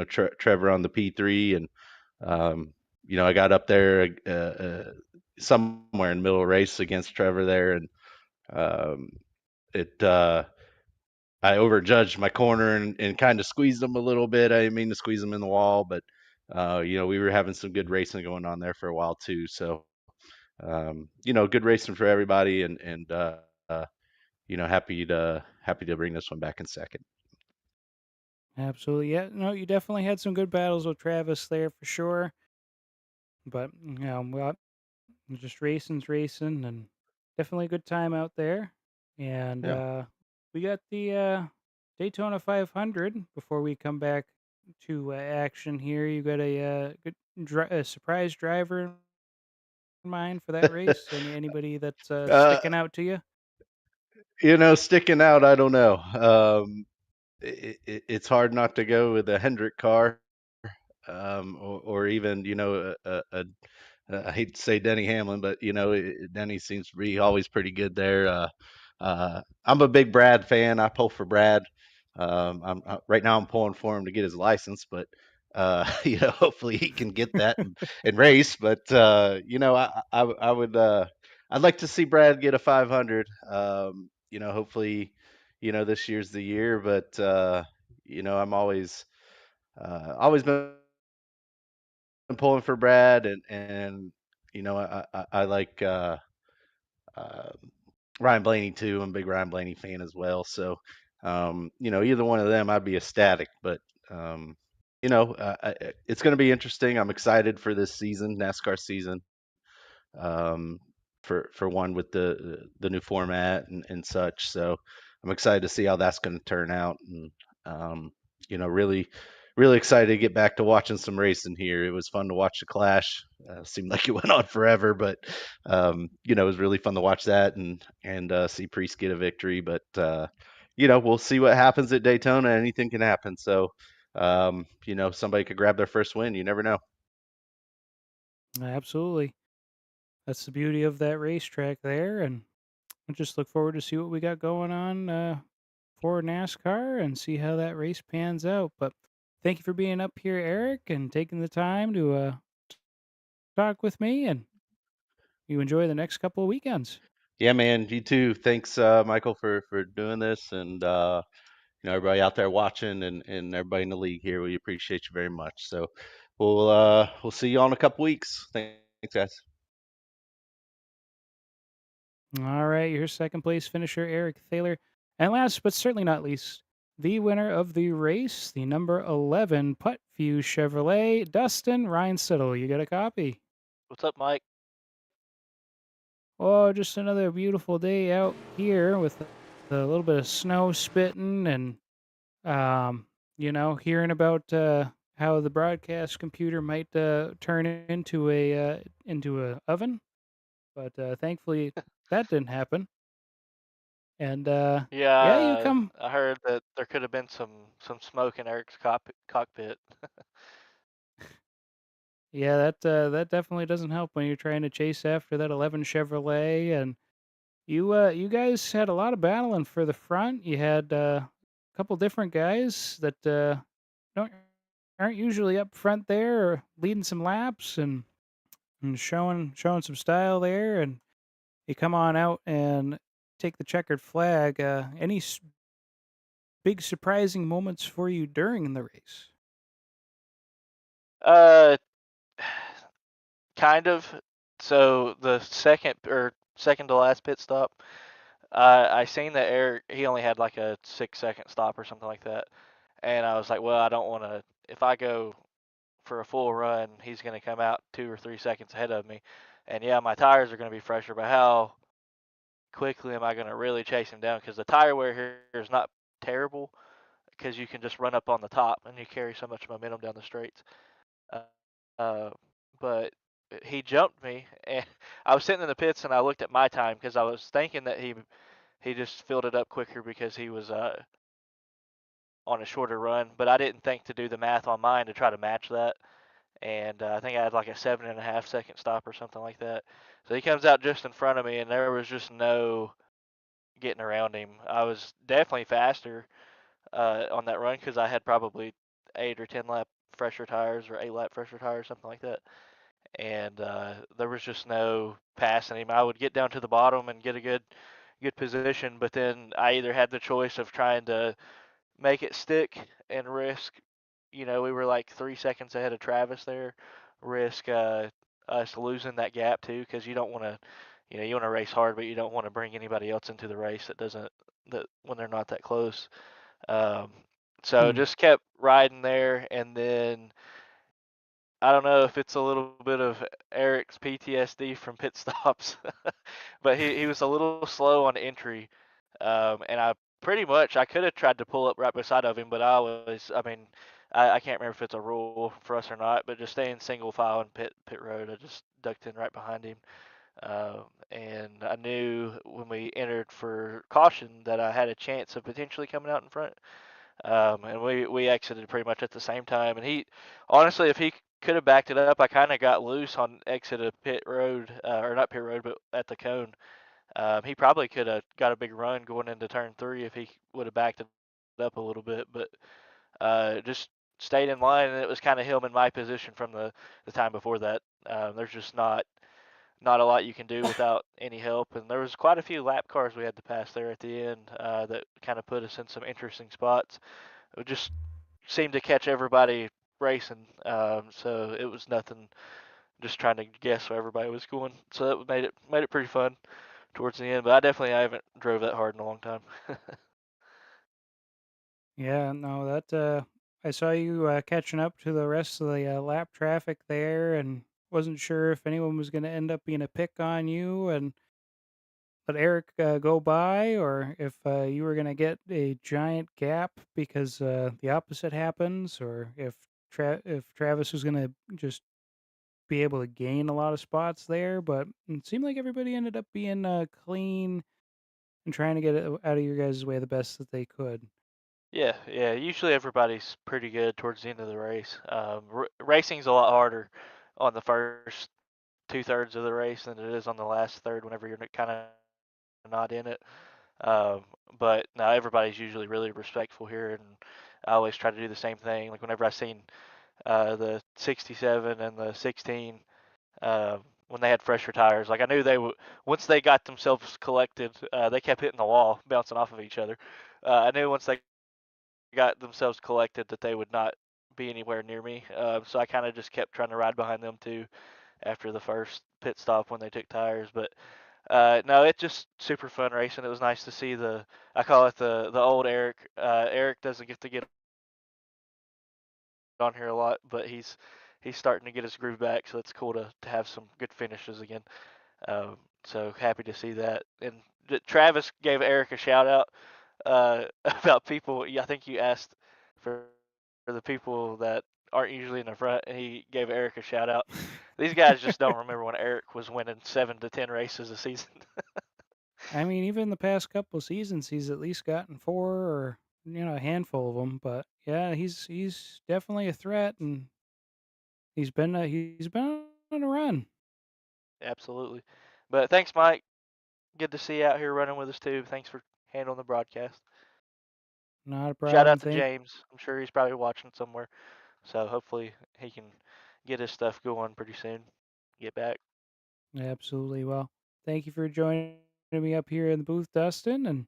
Trevor on the P3, and I got up there somewhere in the middle of the race against Trevor there, and um, it I overjudged my corner and kind of squeezed him a little bit. I didn't mean to squeeze him in the wall, but we were having some good racing going on there for a while too. So, good racing for everybody, and happy to bring this one back in second. Absolutely. Yeah. No, you definitely had some good battles with Travis there for sure. But well, just racing's racing, and definitely a good time out there. And Yeah. we got the Daytona 500 before we come back to action here. You got a surprise driver in mind for that race? Anybody that's uh, sticking out to you? Sticking out, I don't know. It's hard not to go with a Hendrick car, or even I hate to say Denny Hamlin, but Denny seems to be always pretty good there. I'm a big Brad fan. I pull for Brad. Right now I'm pulling for him to get his license, but hopefully he can get that and race. But I would I'd like to see Brad get a 500. Hopefully this year's the year. But I'm always been pulling for Brad, and I like uh, Ryan Blaney too. I'm a big Ryan Blaney fan as well. So either one of them, I'd be ecstatic. But it's going to be interesting. I'm excited for this season, NASCAR season. Um, for one with the new format and such. So I'm excited to see how that's going to turn out, and really really excited to get back to watching some racing here. It was fun to watch the Clash. Seemed like it went on forever, but it was really fun to watch that and see Priest get a victory. But we'll see what happens at Daytona. Anything can happen. So, somebody could grab their first win. You never know. Absolutely. That's the beauty of that racetrack there, and I just look forward to see what we got going on for NASCAR and see how that race pans out. But thank you for being up here, Eric, and taking the time to talk with me. And you enjoy the next couple of weekends. Yeah, man. You too. Thanks, Michael, for doing this, and everybody out there watching, and everybody in the league here. We appreciate you very much. So we'll see you all in a couple weeks. Thanks, guys. All right, your second place finisher, Eric Thaler. And last but certainly not least, the winner of the race, the number 11 Putt View Chevrolet, Dustin Reinsettle. You got a copy. What's up, Mike? Oh, just another beautiful day out here with a little bit of snow spitting and, um, hearing about how the broadcast computer might turn into a oven. But thankfully, that didn't happen. And yeah, you Yeah, come. I heard that there could have been some smoke in Eric's cockpit. Yeah, that definitely doesn't help when you're trying to chase after that 11 Chevrolet. And you guys had a lot of battling for the front. You had a couple different guys that don't aren't usually up front there or leading some laps and showing some style there. And you come on out and take the checkered flag. Any big surprising moments for you during the race? Uh, kind of. So the second to last pit stop, I seen that Eric he only had like a 6 second stop or something like that, and I was like, well, I don't want to. If I go for a full run, he's going to come out 2 or 3 seconds ahead of me, and yeah, my tires are going to be fresher. But how quickly am I going to really chase him down? Because the tire wear here is not terrible, because you can just run up on the top and you carry so much momentum down the straights. Uh, uh, but he jumped me, and I was sitting in the pits and I looked at my time because I was thinking that he just filled it up quicker because he was on a shorter run. But I didn't think to do the math on mine to try to match that. And I think I had like a 7.5 second stop or something like that. So he comes out just in front of me, and there was just no getting around him. I was definitely faster on that run because I had probably 8 or 10 lap fresher tires or 8 lap fresher tires, something like that. And there was just no passing him. I would get down to the bottom and get a good position, but then I either had the choice of trying to make it stick and risk. We were like 3 seconds ahead of Travis there. Risk us losing that gap too, because you don't want to. You want to race hard, but you don't want to bring anybody else into the race that when they're not that close. Um, so Hmm. just kept riding there, and then I don't know if it's a little bit of Eric's PTSD from pit stops, but he was a little slow on entry, and I pretty much I could have tried to pull up right beside of him, but I can't remember if it's a rule for us or not, but just staying single file in pit road, I just ducked in right behind him. And I knew when we entered for caution that I had a chance of potentially coming out in front. And we exited pretty much at the same time. And he, honestly, if he could have backed it up, I kind of got loose on exit of pit road, or not pit road, but at the cone. He probably could have got a big run going into turn three if he would have backed it up a little bit, but just stayed in line, and it was kind of him in my position from the time before that. There's just not a lot you can do without any help, and there was quite a few lap cars we had to pass there at the end that kind of put us in some interesting spots. It just seemed to catch everybody racing, so it was nothing. Just trying to guess where everybody was going, so that made it pretty fun towards the end. But I haven't drove that hard in a long time. Yeah, no, that I saw you catching up to the rest of the lap traffic there, and wasn't sure if anyone was going to end up being a pick on you and let Eric go by, or if you were going to get a giant gap because the opposite happens, or if Travis was going to just be able to gain a lot of spots there. But it seemed like everybody ended up being clean and trying to get it out of your guys' way the best that they could. Yeah, yeah. Usually everybody's pretty good towards the end of the race. Racing's a lot harder on the first 2/3 of the race than it is on the last third whenever you're kind of not in it. Um, but now everybody's usually really respectful here, and I always try to do the same thing. Like whenever I seen the 67 and the 16, when they had fresher tires, like I knew they would once they got themselves collected. They kept hitting the wall, bouncing off of each other. I knew once they got themselves collected that they would not be anywhere near me. So I kind of just kept trying to ride behind them too after the first pit stop when they took tires. But no, it's just super fun racing. It was nice to see I call it the old Eric. Eric doesn't get to get on here a lot, but he's starting to get his groove back. So it's cool to have some good finishes again. So happy to see that. And Travis gave Eric a shout out about people. I think you asked for the people that aren't usually in the front, and he gave Eric a shout out. These guys just don't remember when Eric was winning 7 to 10 races a season. I mean, even the past couple seasons, he's at least gotten 4 or a handful of them. But yeah, he's definitely a threat, and he's been on a run. Absolutely. But thanks, Mike. Good to see you out here running with us too. Thanks for handling the broadcast. Not a Shout problem. out to Thank. James. I'm sure he's probably watching somewhere. So hopefully he can get his stuff going pretty soon. Get back. Absolutely. Well, thank you for joining me up here in the booth, Dustin, and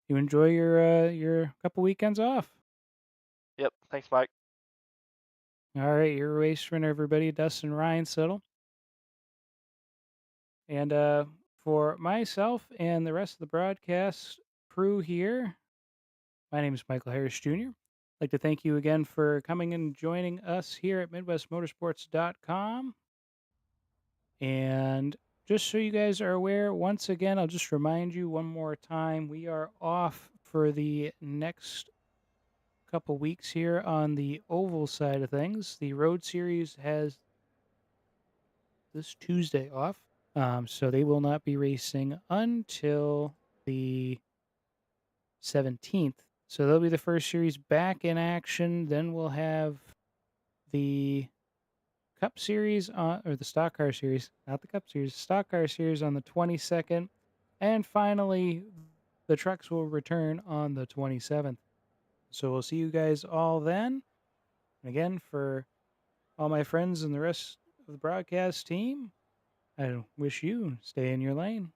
you enjoy your couple weekends off. Yep. Thanks, Mike. All right, your race runner, everybody, Dustin Ryan Settle. And for myself and the rest of the broadcast crew here, my name is Michael Harris Jr. I'd like to thank you again for coming and joining us here at MidwestMotorsports.com. And just so you guys are aware, once again, I'll just remind you one more time, we are off for the next couple weeks here on the oval side of things. The road series has this Tuesday off. So they will not be racing until the 17th. So they'll be the first series back in action. Then we'll have the Cup Series or the Stock Car Series, not the Cup Series, Stock Car Series on the 22nd. And finally, the trucks will return on the 27th. So we'll see you guys all then. And again, for all my friends and the rest of the broadcast team, I wish you stay in your lane.